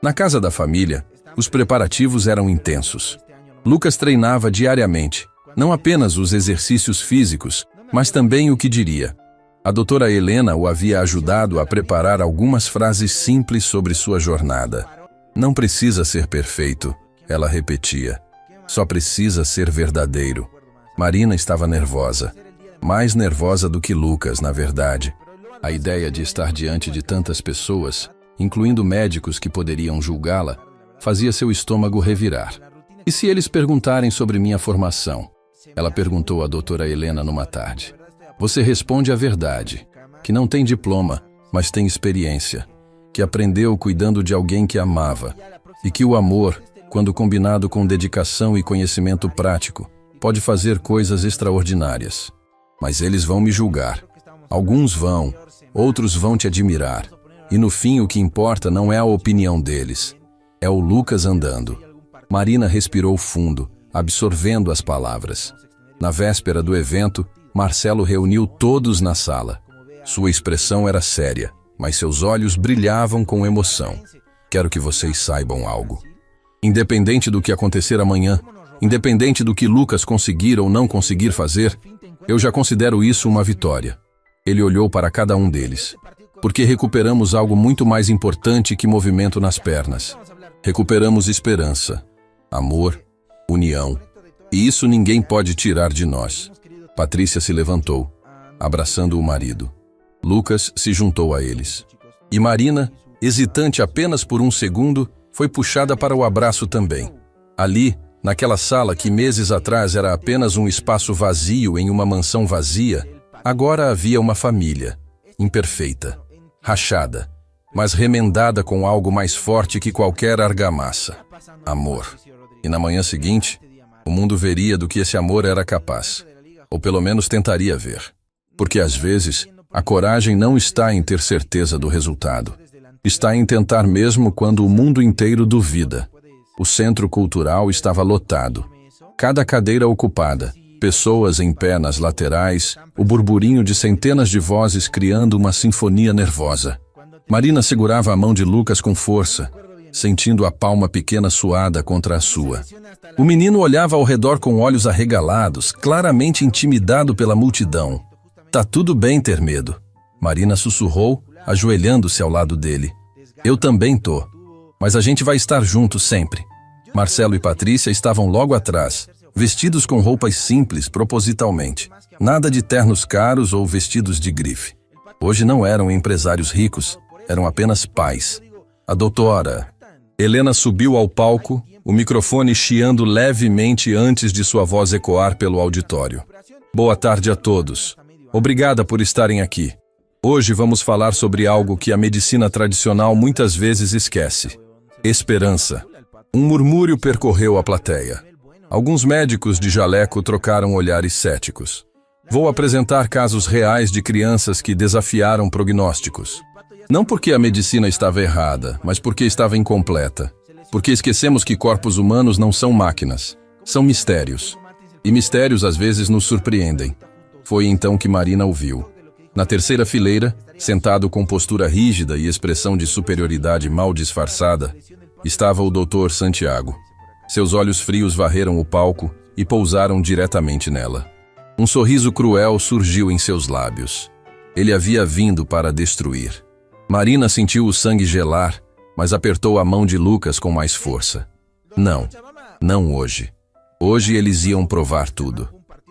Na casa da família, os preparativos eram intensos. Lucas treinava diariamente, não apenas os exercícios físicos, mas também o que diria. A doutora Helena o havia ajudado a preparar algumas frases simples sobre sua jornada. Não precisa ser perfeito, ela repetia. Só precisa ser verdadeiro. Marina estava nervosa. Mais nervosa do que Lucas, na verdade. A ideia de estar diante de tantas pessoas, incluindo médicos que poderiam julgá-la, fazia seu estômago revirar. E se eles perguntarem sobre minha formação? Ela perguntou à doutora Helena numa tarde. Você responde a verdade, que não tem diploma, mas tem experiência, que aprendeu cuidando de alguém que amava, e que o amor, quando combinado com dedicação e conhecimento prático, pode fazer coisas extraordinárias. Mas eles vão me julgar. Alguns vão, outros vão te admirar. E no fim o que importa não é a opinião deles. É o Lucas andando. Marina respirou fundo, absorvendo as palavras. Na véspera do evento, Marcelo reuniu todos na sala. Sua expressão era séria, mas seus olhos brilhavam com emoção. Quero que vocês saibam algo. Independente do que acontecer amanhã, independente do que Lucas conseguir ou não conseguir fazer, eu já considero isso uma vitória. Ele olhou para cada um deles. Porque recuperamos algo muito mais importante que movimento nas pernas. Recuperamos esperança, amor, união. E isso ninguém pode tirar de nós. Patrícia se levantou, abraçando o marido. Lucas se juntou a eles. E Marina, hesitante apenas por um segundo, foi puxada para o abraço também. Ali, naquela sala que meses atrás era apenas um espaço vazio em uma mansão vazia, agora havia uma família, imperfeita, rachada, mas remendada com algo mais forte que qualquer argamassa: amor. E na manhã seguinte, o mundo veria do que esse amor era capaz, ou pelo menos tentaria ver. Porque às vezes, a coragem não está em ter certeza do resultado. Está em tentar mesmo quando o mundo inteiro duvida. O centro cultural estava lotado. Cada cadeira ocupada, pessoas em pé nas laterais, o burburinho de centenas de vozes criando uma sinfonia nervosa. Marina segurava a mão de Lucas com força, sentindo a palma pequena suada contra a sua. O menino olhava ao redor com olhos arregalados, claramente intimidado pela multidão. "Tá tudo bem ter medo", Marina sussurrou, ajoelhando-se ao lado dele. "Eu também tô. Mas a gente vai estar juntos sempre." Marcelo e Patrícia estavam logo atrás, vestidos com roupas simples propositalmente. Nada de ternos caros ou vestidos de grife. Hoje não eram empresários ricos, eram apenas pais. A doutora Helena subiu ao palco, o microfone chiando levemente antes de sua voz ecoar pelo auditório. "Boa tarde a todos. Obrigada por estarem aqui. Hoje vamos falar sobre algo que a medicina tradicional muitas vezes esquece: esperança." Um murmúrio percorreu a plateia. Alguns médicos de jaleco trocaram olhares céticos. "Vou apresentar casos reais de crianças que desafiaram prognósticos. Não porque a medicina estava errada, mas porque estava incompleta. Porque esquecemos que corpos humanos não são máquinas, são mistérios. E mistérios às vezes nos surpreendem." Foi então que Marina ouviu. Na terceira fileira, sentado com postura rígida e expressão de superioridade mal disfarçada, estava o Dr. Santiago. Seus olhos frios varreram o palco e pousaram diretamente nela. Um sorriso cruel surgiu em seus lábios. Ele havia vindo para destruir. Marina sentiu o sangue gelar, mas apertou a mão de Lucas com mais força. Não, não hoje. Hoje eles iam provar tudo.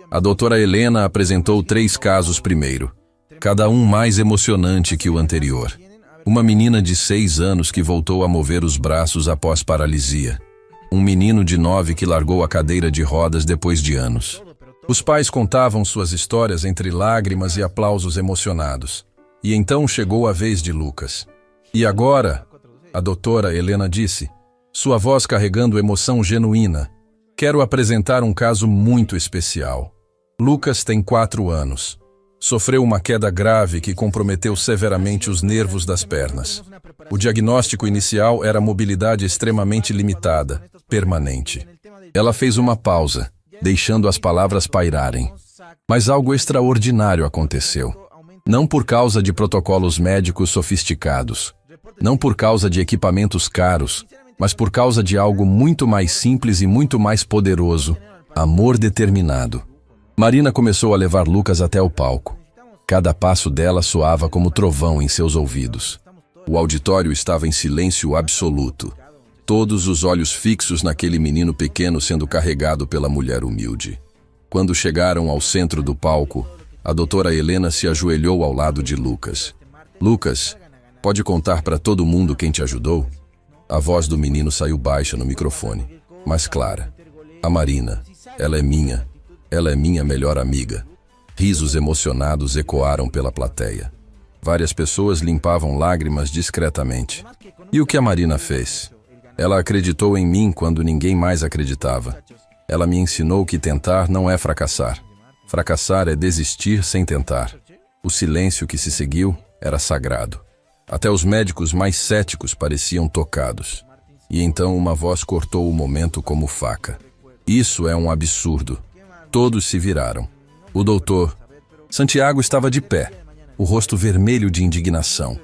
A doutora Helena apresentou 3 casos primeiro, cada um mais emocionante que o anterior. Uma menina de 6 anos que voltou a mover os braços após paralisia. Um menino de 9 que largou a cadeira de rodas depois de anos. Os pais contavam suas histórias entre lágrimas e aplausos emocionados. E então chegou a vez de Lucas. "E agora", a doutora Helena disse, sua voz carregando emoção genuína, "quero apresentar um caso muito especial. Lucas tem 4 anos. Sofreu uma queda grave que comprometeu severamente os nervos das pernas. O diagnóstico inicial era mobilidade extremamente limitada, permanente." Ela fez uma pausa, deixando as palavras pairarem. Mas algo extraordinário aconteceu. Não por causa de protocolos médicos sofisticados, não por causa de equipamentos caros, mas por causa de algo muito mais simples e muito mais poderoso: amor determinado. Marina começou a levar Lucas até o palco. Cada passo dela soava como trovão em seus ouvidos. O auditório estava em silêncio absoluto. Todos os olhos fixos naquele menino pequeno sendo carregado pela mulher humilde. Quando chegaram ao centro do palco, a doutora Helena se ajoelhou ao lado de Lucas. "Lucas, pode contar para todo mundo quem te ajudou?" A voz do menino saiu baixa no microfone, mas clara. "A Marina. Ela é minha melhor amiga." Risos emocionados ecoaram pela plateia. Várias pessoas limpavam lágrimas discretamente. "E o que a Marina fez?" "Ela acreditou em mim quando ninguém mais acreditava. Ela me ensinou que tentar não é fracassar. Fracassar é desistir sem tentar." O silêncio que se seguiu era sagrado. Até os médicos mais céticos pareciam tocados. E então uma voz cortou o momento como faca. "Isso é um absurdo." Todos se viraram. O doutor Santiago estava de pé, o rosto vermelho de indignação.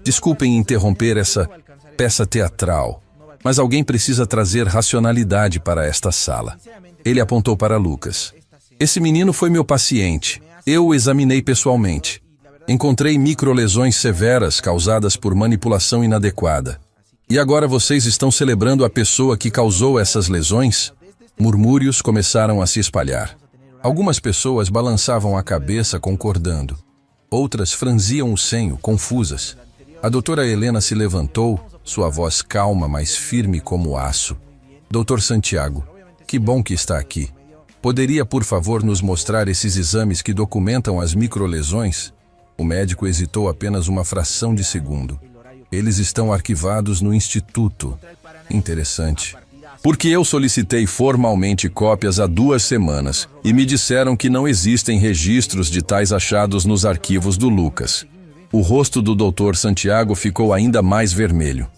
"Desculpem interromper essa peça teatral, mas alguém precisa trazer racionalidade para esta sala." Ele apontou para Lucas. "Esse menino foi meu paciente. Eu o examinei pessoalmente. Encontrei microlesões severas causadas por manipulação inadequada. E agora vocês estão celebrando a pessoa que causou essas lesões?" Murmúrios começaram a se espalhar. Algumas pessoas balançavam a cabeça concordando. Outras franziam o senho, confusas. A doutora Helena se levantou, sua voz calma, mas firme como aço. "Doutor Santiago, que bom que está aqui. Poderia, por favor, nos mostrar esses exames que documentam as microlesões?" O médico hesitou apenas uma fração de segundo. Eles estão arquivados no Instituto. Interessante. Porque eu solicitei formalmente cópias há 2 semanas e me disseram que não existem registros de tais achados nos arquivos do Lucas. O rosto do Dr. Santiago ficou ainda mais vermelho.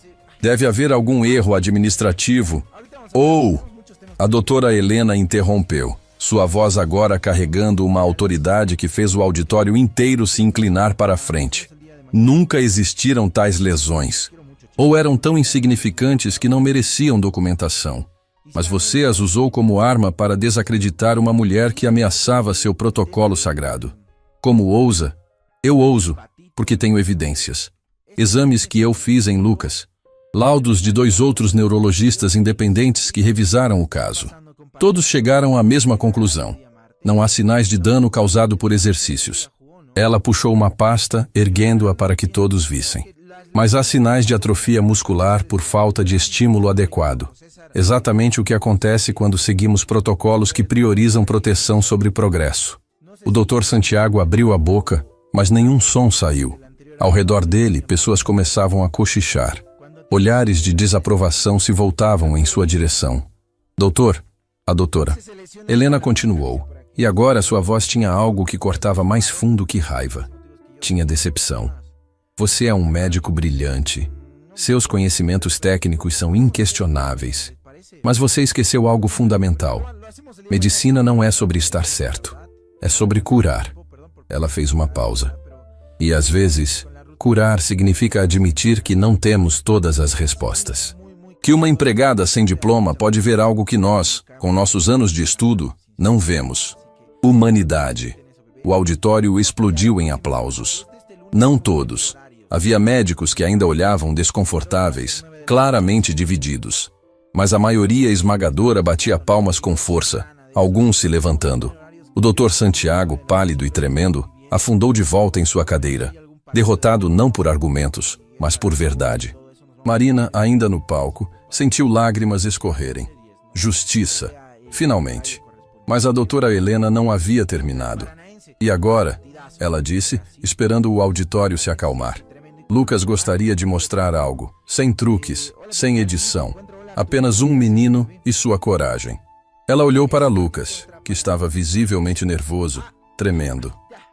Deve haver algum erro administrativo. Ou... A doutora Helena interrompeu, sua voz agora carregando uma autoridade que fez o auditório inteiro se inclinar para a frente. Nunca existiram tais lesões. Ou eram tão insignificantes que não mereciam documentação. Mas você as usou como arma para desacreditar uma mulher que ameaçava seu protocolo sagrado. Como ousa? Eu ouso, porque tenho evidências. Exames que eu fiz em Lucas. Laudos de 2 outros neurologistas independentes que revisaram o caso. Todos chegaram à mesma conclusão. Não há sinais de dano causado por exercícios. Ela puxou uma pasta, erguendo-a para que todos vissem. Mas há sinais de atrofia muscular por falta de estímulo adequado. Exatamente o que acontece quando seguimos protocolos que priorizam proteção sobre progresso. O Dr. Santiago abriu a boca, mas nenhum som saiu. Ao redor dele, pessoas começavam a cochichar. Olhares de desaprovação se voltavam em sua direção. Doutor, a doutora. Helena continuou, e agora sua voz tinha algo que cortava mais fundo que raiva. Tinha decepção. Você é um médico brilhante. Seus conhecimentos técnicos são inquestionáveis. Mas você esqueceu algo fundamental. Medicina não é sobre estar certo. É sobre curar. Ela fez uma pausa. E às vezes... Curar significa admitir que não temos todas as respostas. Que uma empregada sem diploma pode ver algo que nós, com nossos anos de estudo, não vemos. Humanidade. O auditório explodiu em aplausos. Não todos. Havia médicos que ainda olhavam desconfortáveis, claramente divididos. Mas a maioria esmagadora batia palmas com força, alguns se levantando. O Dr. Santiago, pálido e tremendo, afundou de volta em sua cadeira. Derrotado não por argumentos, mas por verdade. Marina, ainda no palco, sentiu lágrimas escorrerem. Justiça, finalmente. Mas a doutora Helena não havia terminado. E agora, ela disse, esperando o auditório se acalmar. Lucas gostaria de mostrar algo, sem truques, sem edição. Apenas um menino e sua coragem. Ela olhou para Lucas, que estava visivelmente nervoso, tremendo.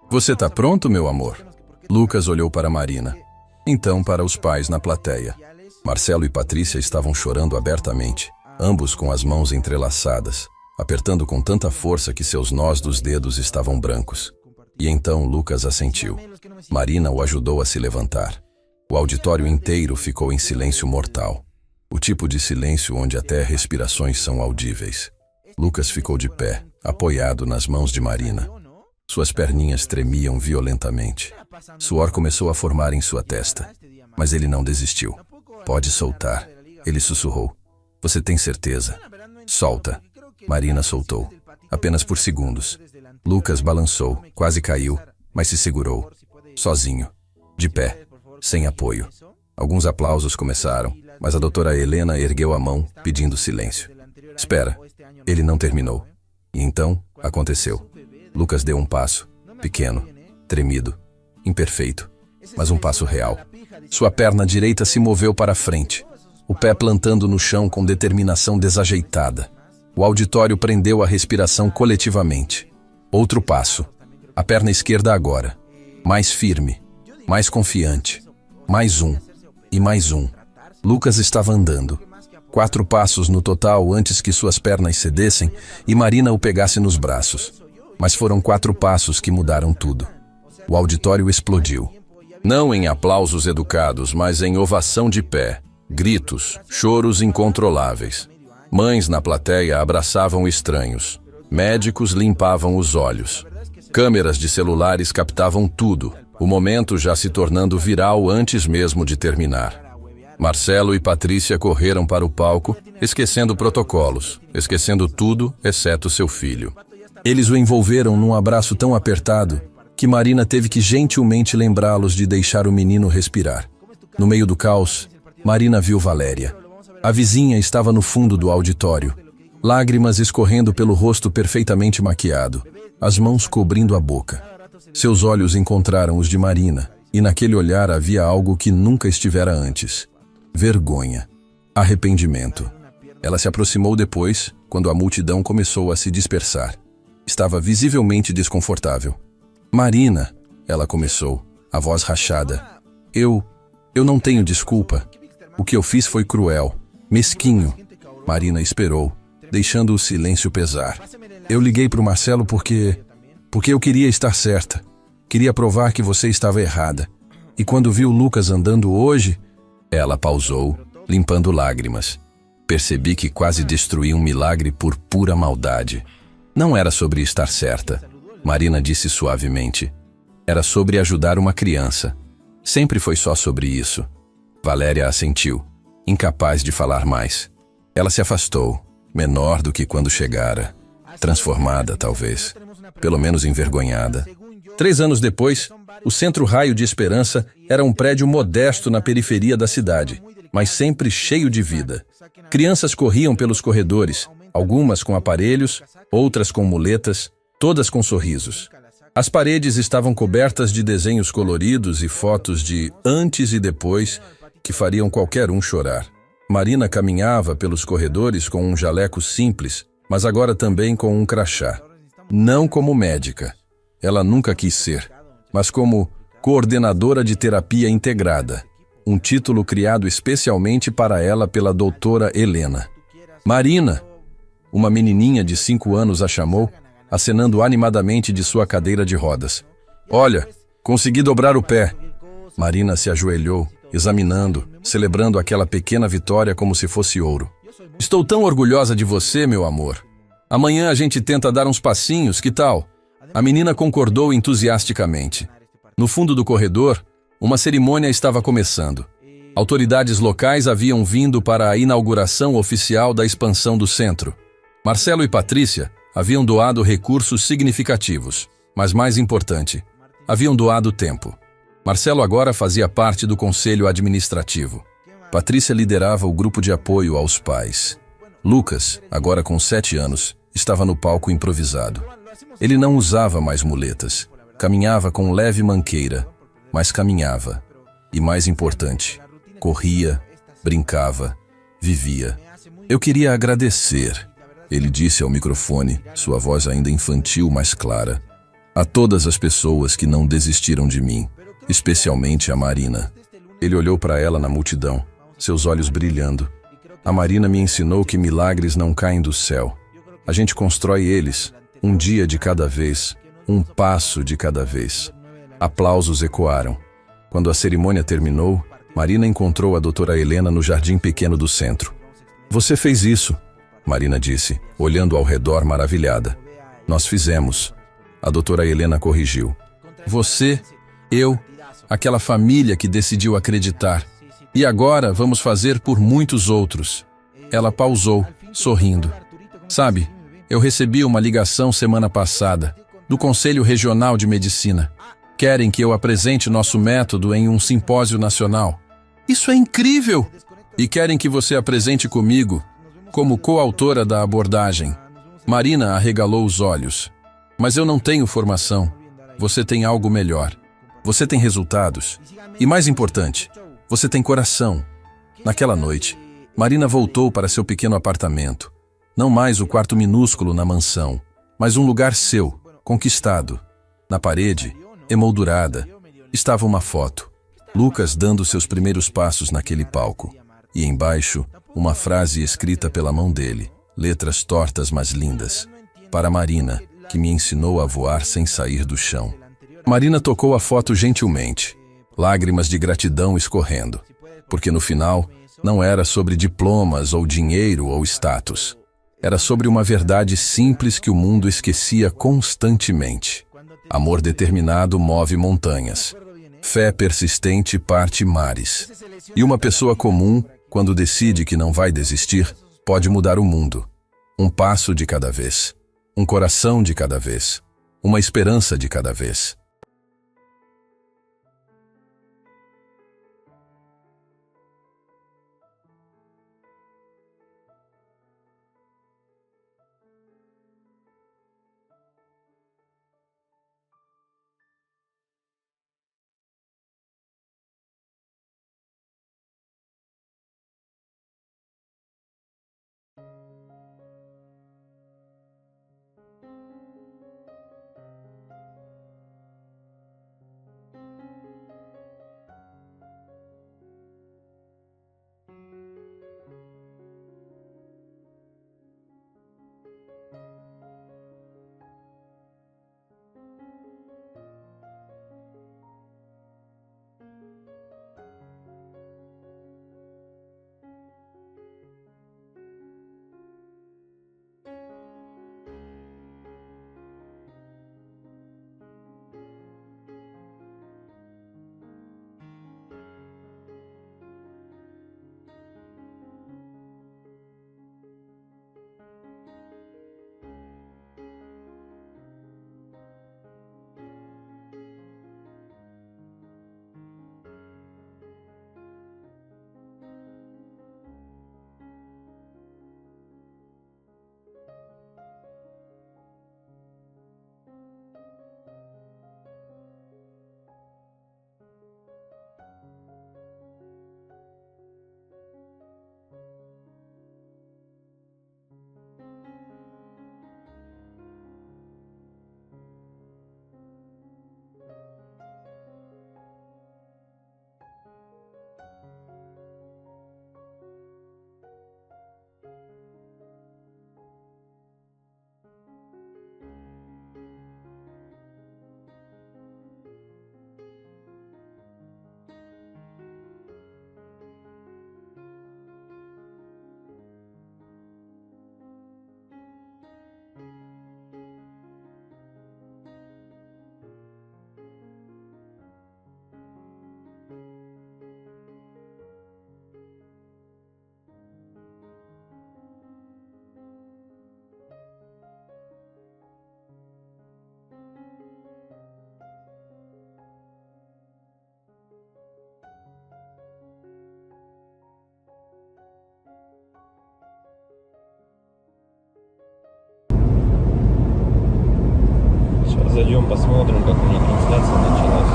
Você tá pronto, meu amor? Lucas olhou para Marina. Então para os pais na plateia. Marcelo e Patrícia estavam chorando abertamente, ambos com as mãos entrelaçadas, apertando com tanta força que seus nós dos dedos estavam brancos. E então Lucas assentiu. Marina o ajudou a se levantar. O auditório inteiro ficou em silêncio mortal. O tipo de silêncio onde até respirações são audíveis. Lucas ficou de pé, apoiado nas mãos de Marina. Suas perninhas tremiam violentamente. Suor começou a formar em sua testa, mas ele não desistiu. Pode soltar, ele sussurrou. Você tem certeza? Solta. Marina soltou, apenas por segundos. Lucas balançou, quase caiu, mas se segurou. Sozinho, de pé, sem apoio. Alguns aplausos começaram, mas a doutora Helena ergueu a mão, pedindo silêncio. Espera, ele não terminou. E então, aconteceu. Lucas deu um passo, pequeno, tremido, imperfeito, mas um passo real. Sua perna direita se moveu para a frente, o pé plantando no chão com determinação desajeitada. O auditório prendeu a respiração coletivamente. Outro passo, a perna esquerda agora, mais firme, mais confiante. Mais um, e mais um. Lucas estava andando. 4 passos no total antes que suas pernas cedessem e Marina o pegasse nos braços. Mas foram 4 passos que mudaram tudo. O auditório explodiu. Não em aplausos educados, mas em ovação de pé, gritos, choros incontroláveis. Mães na plateia abraçavam estranhos. Médicos limpavam os olhos. Câmeras de celulares captavam tudo, o momento já se tornando viral antes mesmo de terminar. Marcelo e Patrícia correram para o palco, esquecendo protocolos, esquecendo tudo, exceto seu filho. Eles o envolveram num abraço tão apertado que Marina teve que gentilmente lembrá-los de deixar o menino respirar. No meio do caos, Marina viu Valéria. A vizinha estava no fundo do auditório, lágrimas escorrendo pelo rosto perfeitamente maquiado, as mãos cobrindo a boca. Seus olhos encontraram os de Marina, E naquele olhar havia algo que nunca estivera antes: vergonha, arrependimento. Ela se aproximou depois, quando a multidão começou a se dispersar. Estava visivelmente desconfortável. Marina, ela começou, a voz rachada. Eu não tenho desculpa. O que eu fiz foi cruel, mesquinho. Marina esperou, deixando o silêncio pesar. Eu liguei para o Marcelo porque eu queria estar certa. Queria provar que você estava errada. E quando vi o Lucas andando hoje... Ela pausou, limpando lágrimas. Percebi que quase destruí um milagre por pura maldade. Não era sobre estar certa, Marina disse suavemente. Era sobre ajudar uma criança. Sempre foi só sobre isso. Valéria assentiu, incapaz de falar mais. Ela se afastou, menor do que quando chegara. Transformada, talvez. Pelo menos envergonhada. 3 anos depois, o Centro Raio de Esperança era um prédio modesto na periferia da cidade, mas sempre cheio de vida. Crianças corriam pelos corredores, algumas com aparelhos, outras com muletas, todas com sorrisos. As paredes estavam cobertas de desenhos coloridos e fotos de antes e depois que fariam qualquer um chorar. Marina caminhava pelos corredores com um jaleco simples, mas agora também com um crachá. Não como médica. Ela nunca quis ser, mas como coordenadora de terapia integrada, um título criado especialmente para ela pela doutora Helena. Marina, uma menininha de 5 anos a chamou, acenando animadamente de sua cadeira de rodas. Olha, consegui dobrar o pé. Marina se ajoelhou, examinando, celebrando aquela pequena vitória como se fosse ouro. Estou tão orgulhosa de você, meu amor. Amanhã a gente tenta dar uns passinhos, que tal? A menina concordou entusiasticamente. No fundo do corredor, uma cerimônia estava começando. Autoridades locais haviam vindo para a inauguração oficial da expansão do centro. Marcelo e Patrícia haviam doado recursos significativos, mas mais importante, haviam doado tempo. Marcelo agora fazia parte do conselho administrativo. Patrícia liderava o grupo de apoio aos pais. Lucas, agora com 7 anos, estava no palco improvisado. Ele não usava mais muletas. Caminhava com leve manqueira, mas caminhava. E mais importante, corria, brincava, vivia. Eu queria agradecer, ele disse ao microfone, sua voz ainda infantil, mas clara, a todas as pessoas que não desistiram de mim, especialmente a Marina. Ele olhou para ela na multidão, seus olhos brilhando. A Marina me ensinou que milagres não caem do céu. A gente constrói eles, um dia de cada vez, um passo de cada vez. Aplausos ecoaram. Quando a cerimônia terminou, Marina encontrou a doutora Helena no jardim pequeno do centro. Você fez isso, Marina disse, olhando ao redor maravilhada. Nós fizemos. A doutora Helena corrigiu. Você, eu, aquela família que decidiu acreditar. E agora vamos fazer por muitos outros. Ela pausou, sorrindo. Sabe, eu recebi uma ligação semana passada, do Conselho Regional de Medicina. Querem que eu apresente nosso método em um simpósio nacional. Isso é incrível! E querem que você apresente comigo, como coautora da abordagem. Marina arregalou os olhos. Mas eu não tenho formação. Você tem algo melhor. Você tem resultados. E mais importante, você tem coração. Naquela noite, Marina voltou para seu pequeno apartamento. Não mais o quarto minúsculo na mansão, mas um lugar seu, conquistado. Na parede, emoldurada, estava uma foto. Lucas dando seus primeiros passos naquele palco. E embaixo, uma frase escrita pela mão dele, letras tortas mas lindas. Para Marina, que me ensinou a voar sem sair do chão. Marina tocou a foto gentilmente, lágrimas de gratidão escorrendo, porque no final não era sobre diplomas ou dinheiro ou status. Era sobre uma verdade simples que o mundo esquecia constantemente. Amor determinado move montanhas. Fé persistente parte mares. E uma pessoa comum, quando decide que não vai desistir, pode mudar o mundo. Um passo de cada vez. Um coração de cada vez. Uma esperança de cada vez. зайдем, посмотрим, как у них трансляция началась.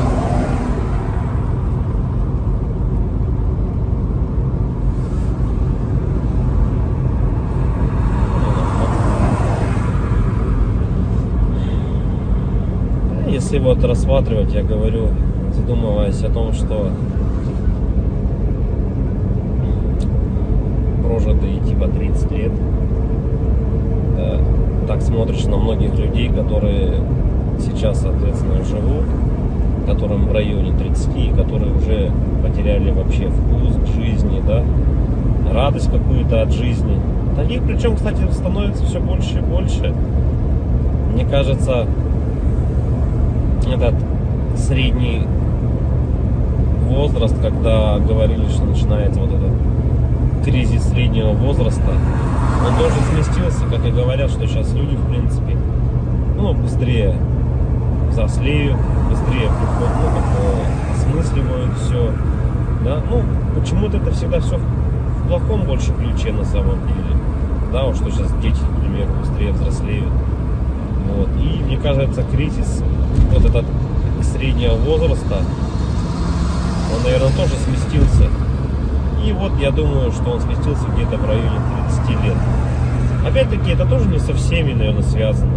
Если вот рассматривать, я говорю, задумываясь о том, что прожитые типа 30 лет, так смотришь на многих людей, которые сейчас, соответственно, живут, которым в районе 30, которые уже потеряли вообще вкус к жизни, да, радость какую-то от жизни. Таких, причем, кстати, становится все больше и больше. Мне кажется, этот средний возраст, когда говорили, что начинается вот этот кризис среднего возраста, он тоже сместился, как и говорят, что сейчас люди, в принципе, быстрее взрослеют, быстрее осмысливают все, да, почему-то это всегда все в плохом больше ключе на самом деле, да, вот что сейчас дети, к примеру, быстрее взрослеют, вот, и мне кажется, кризис вот этот среднего возраста, он, наверное, тоже сместился. И вот я думаю, что он сместился где-то в районе 30 лет. Опять-таки, это тоже не со всеми, наверное, связано.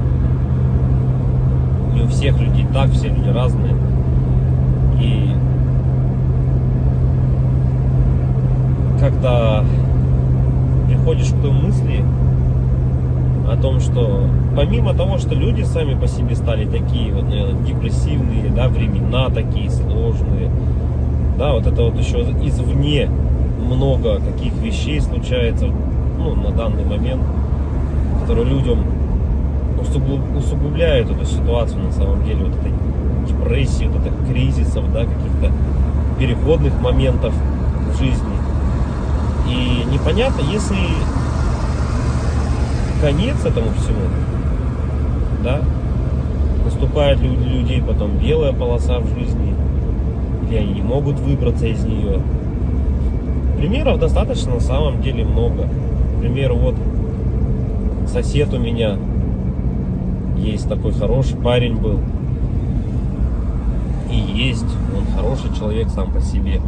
Не у всех людей так, все люди разные. И как-то приходишь к той мысли о том, что помимо того, что люди сами по себе стали такие вот, наверное, депрессивные, да, времена такие сложные, да, вот это вот еще извне много каких вещей случается, на данный момент, которые людям усугубляют эту ситуацию на самом деле, вот этой депрессии, вот этих кризисов, да, каких-то переходных моментов в жизни. И непонятно, если конец этому всему, да, наступает для людей потом белая полоса в жизни, или они не могут выбраться из нее. Примеров достаточно на самом деле много. К примеру, вот сосед у меня есть такой хороший парень был. И есть, он хороший человек сам по себе.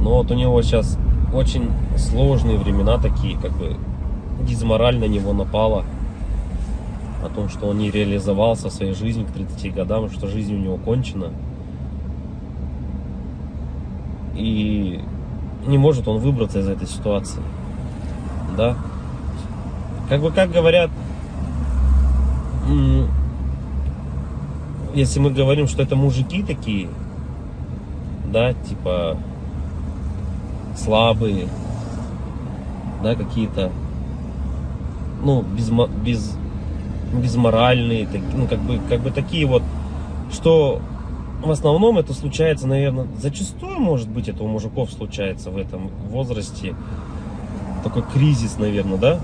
Но вот у него сейчас очень сложные времена такие, как бы дизмораль на него напала. О том, что он не реализовался в своей жизни к 30 годам, что жизнь у него кончена. И не может он выбраться из этой ситуации. Да? Как говорят, если мы говорим, что это мужики такие, да, типа слабые, да, какие-то, безморальные, как бы такие вот, что в основном это случается, наверное, зачастую, может быть, это у мужиков случается в этом возрасте, такой кризис, наверное, да,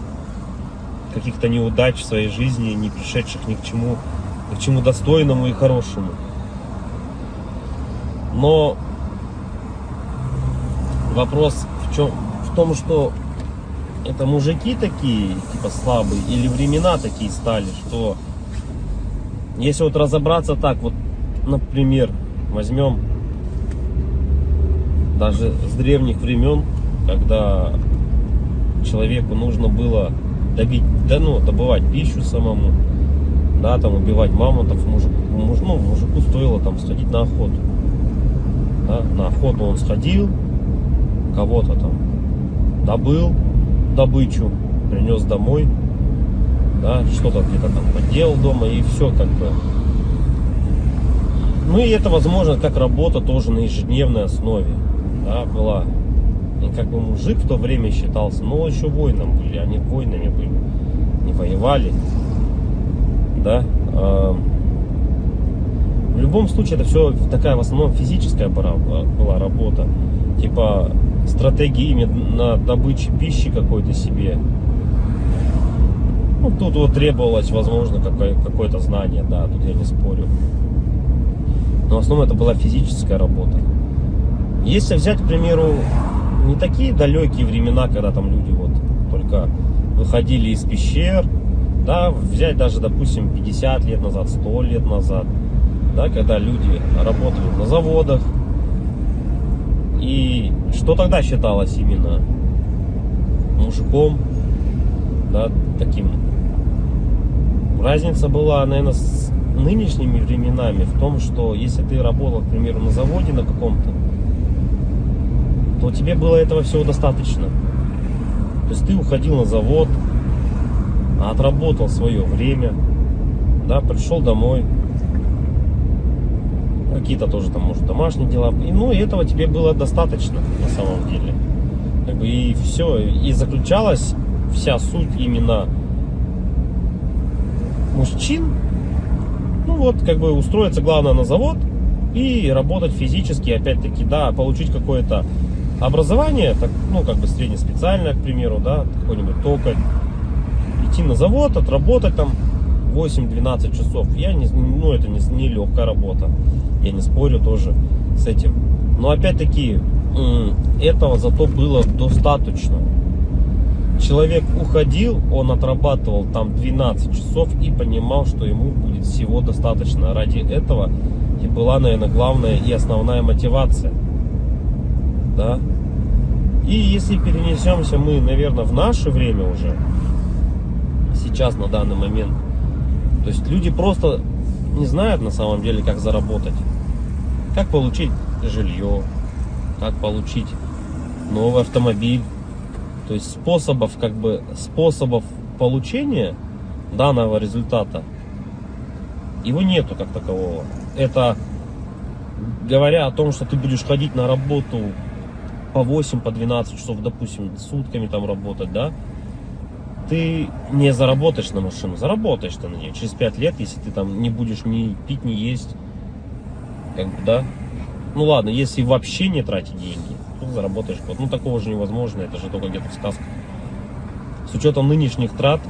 каких-то неудач в своей жизни, не пришедших ни к чему достойному и хорошему. Но вопрос в том, что это мужики такие, типа слабые, или времена такие стали, что если вот разобраться так, вот, например, возьмем даже с древних времен, когда человеку нужно было добывать пищу самому, да, там убивать мамонтов, мужику стоило там сходить на охоту. Да, на охоту он сходил, кого-то там добыл добычу, принес домой, да, что-то где-то там поделал дома, и все как бы. И это, возможно, как работа тоже на ежедневной основе, да, была. И как бы мужик в то время считался, еще воином были, они воинами были, не воевали, да. В любом случае это все такая в основном физическая была работа, типа стратегии именно добычи пищи какой-то себе. Тут вот требовалось, возможно, какое-то знание, да, тут я не спорю. Но в основном это была физическая работа. Если взять, к примеру, не такие далекие времена, когда там люди вот только выходили из пещер, Да, взять даже, допустим, 50 лет назад, 100 лет назад, да, когда люди работали на заводах. И что тогда считалось именно мужиком, да, таким. Разница была, наверное, с нынешними временами в том, что если ты работал, к примеру, на заводе на каком-то, то тебе было этого всего достаточно. То есть ты уходил на завод, отработал свое время, да, пришел домой, какие-то тоже там, может, домашние дела, и, ну, и этого тебе было достаточно на самом деле. Как бы и все, и заключалась вся суть именно мужчин, ну вот, как бы устроиться главное на завод и работать физически, опять-таки, да, получить какое-то образование, так, ну, как бы среднеспециальное, к примеру, да, какой-нибудь токарь, идти на завод, отработать там 8-12 часов. Ну, это не легкая работа, я не спорю тоже с этим. Но опять-таки, этого зато было достаточно. Человек уходил, он отрабатывал там 12 часов и понимал, что ему будет всего достаточно. Ради этого и была, наверное, главная и основная мотивация. Да? И если перенесемся мы, наверное, в наше время уже, сейчас, на данный момент, то есть люди просто не знают на самом деле, как заработать. Как получить жилье, как получить новый автомобиль. То есть способов получения данного результата его нету как такового. Это говоря о том, что ты будешь ходить на работу по 8, по 12 часов, допустим, сутками там работать, да, ты не заработаешь на машину, заработаешь ты на нее через 5 лет, если ты там не будешь ни пить, ни есть, как бы, да. Ну ладно, если вообще не тратить деньги, то заработаешь год. Ну такого же невозможно, это же только где-то в сказках. С учетом нынешних трат,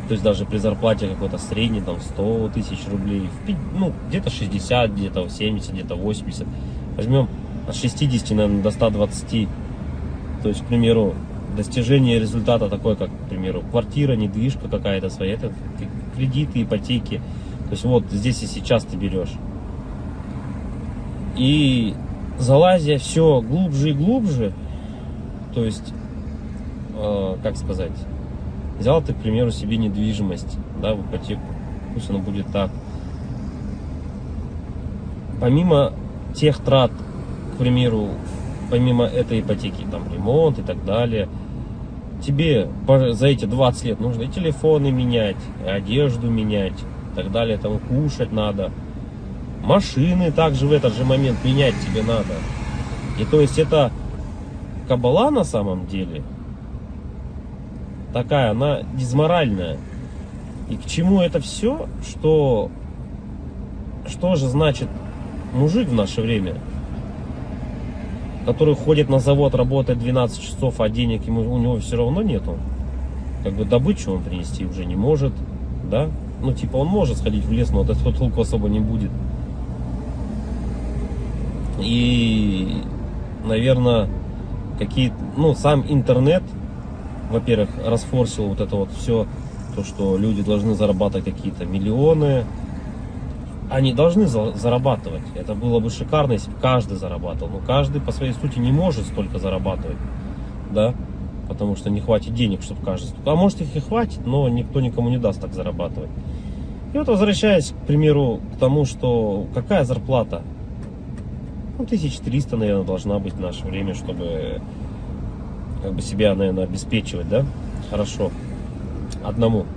то есть даже при зарплате какой-то средней, там 100 тысяч рублей, ну где-то 60, где-то 70, где-то 80. Возьмем от 60, наверное, до 120. То есть, к примеру, достижение результата такой, как, к примеру, квартира, недвижка какая-то своя, это кредиты, ипотеки. То есть вот здесь и сейчас ты берешь. И залазя все глубже и глубже, то есть, как сказать, взял ты, к примеру, себе недвижимость, да, в ипотеку, пусть оно будет так. Помимо тех трат, к примеру, помимо этой ипотеки, там ремонт и так далее, тебе за эти 20 лет нужно и телефоны менять, и одежду менять, и так далее, там кушать надо. Машины также в этот же момент менять тебе надо. И то есть это кабала на самом деле такая, она дизморальная. И к чему это все? Что же значит мужик в наше время, который ходит на завод, работает 12 часов, а денег у него все равно нету. Как бы добычу он принести уже не может, да? Ну типа он может сходить в лес, но от этого толку особо не будет. И, наверное, сам интернет, во-первых, расфорсил вот это вот все, то, что люди должны зарабатывать какие-то миллионы. Они должны зарабатывать. Это было бы шикарно, если бы каждый зарабатывал. Но каждый по своей сути не может столько зарабатывать, да, потому что не хватит денег, чтобы каждый. А может их и хватит, но никто никому не даст так зарабатывать. И вот возвращаясь, к примеру, к тому, что какая зарплата? 1300, наверное, должна быть в наше время, чтобы как бы себя, наверное, обеспечивать, да, хорошо, одному.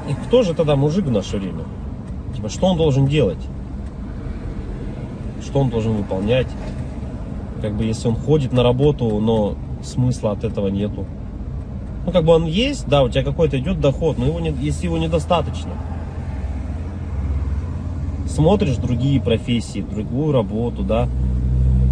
И кто же тогда мужик в наше время? Типа, что он должен делать? Что он должен выполнять? Как бы, если он ходит на работу, но смысла от этого нету. Ну, как бы он есть, да, у тебя какой-то идет доход, но если его недостаточно. Смотришь другие профессии, другую работу, да,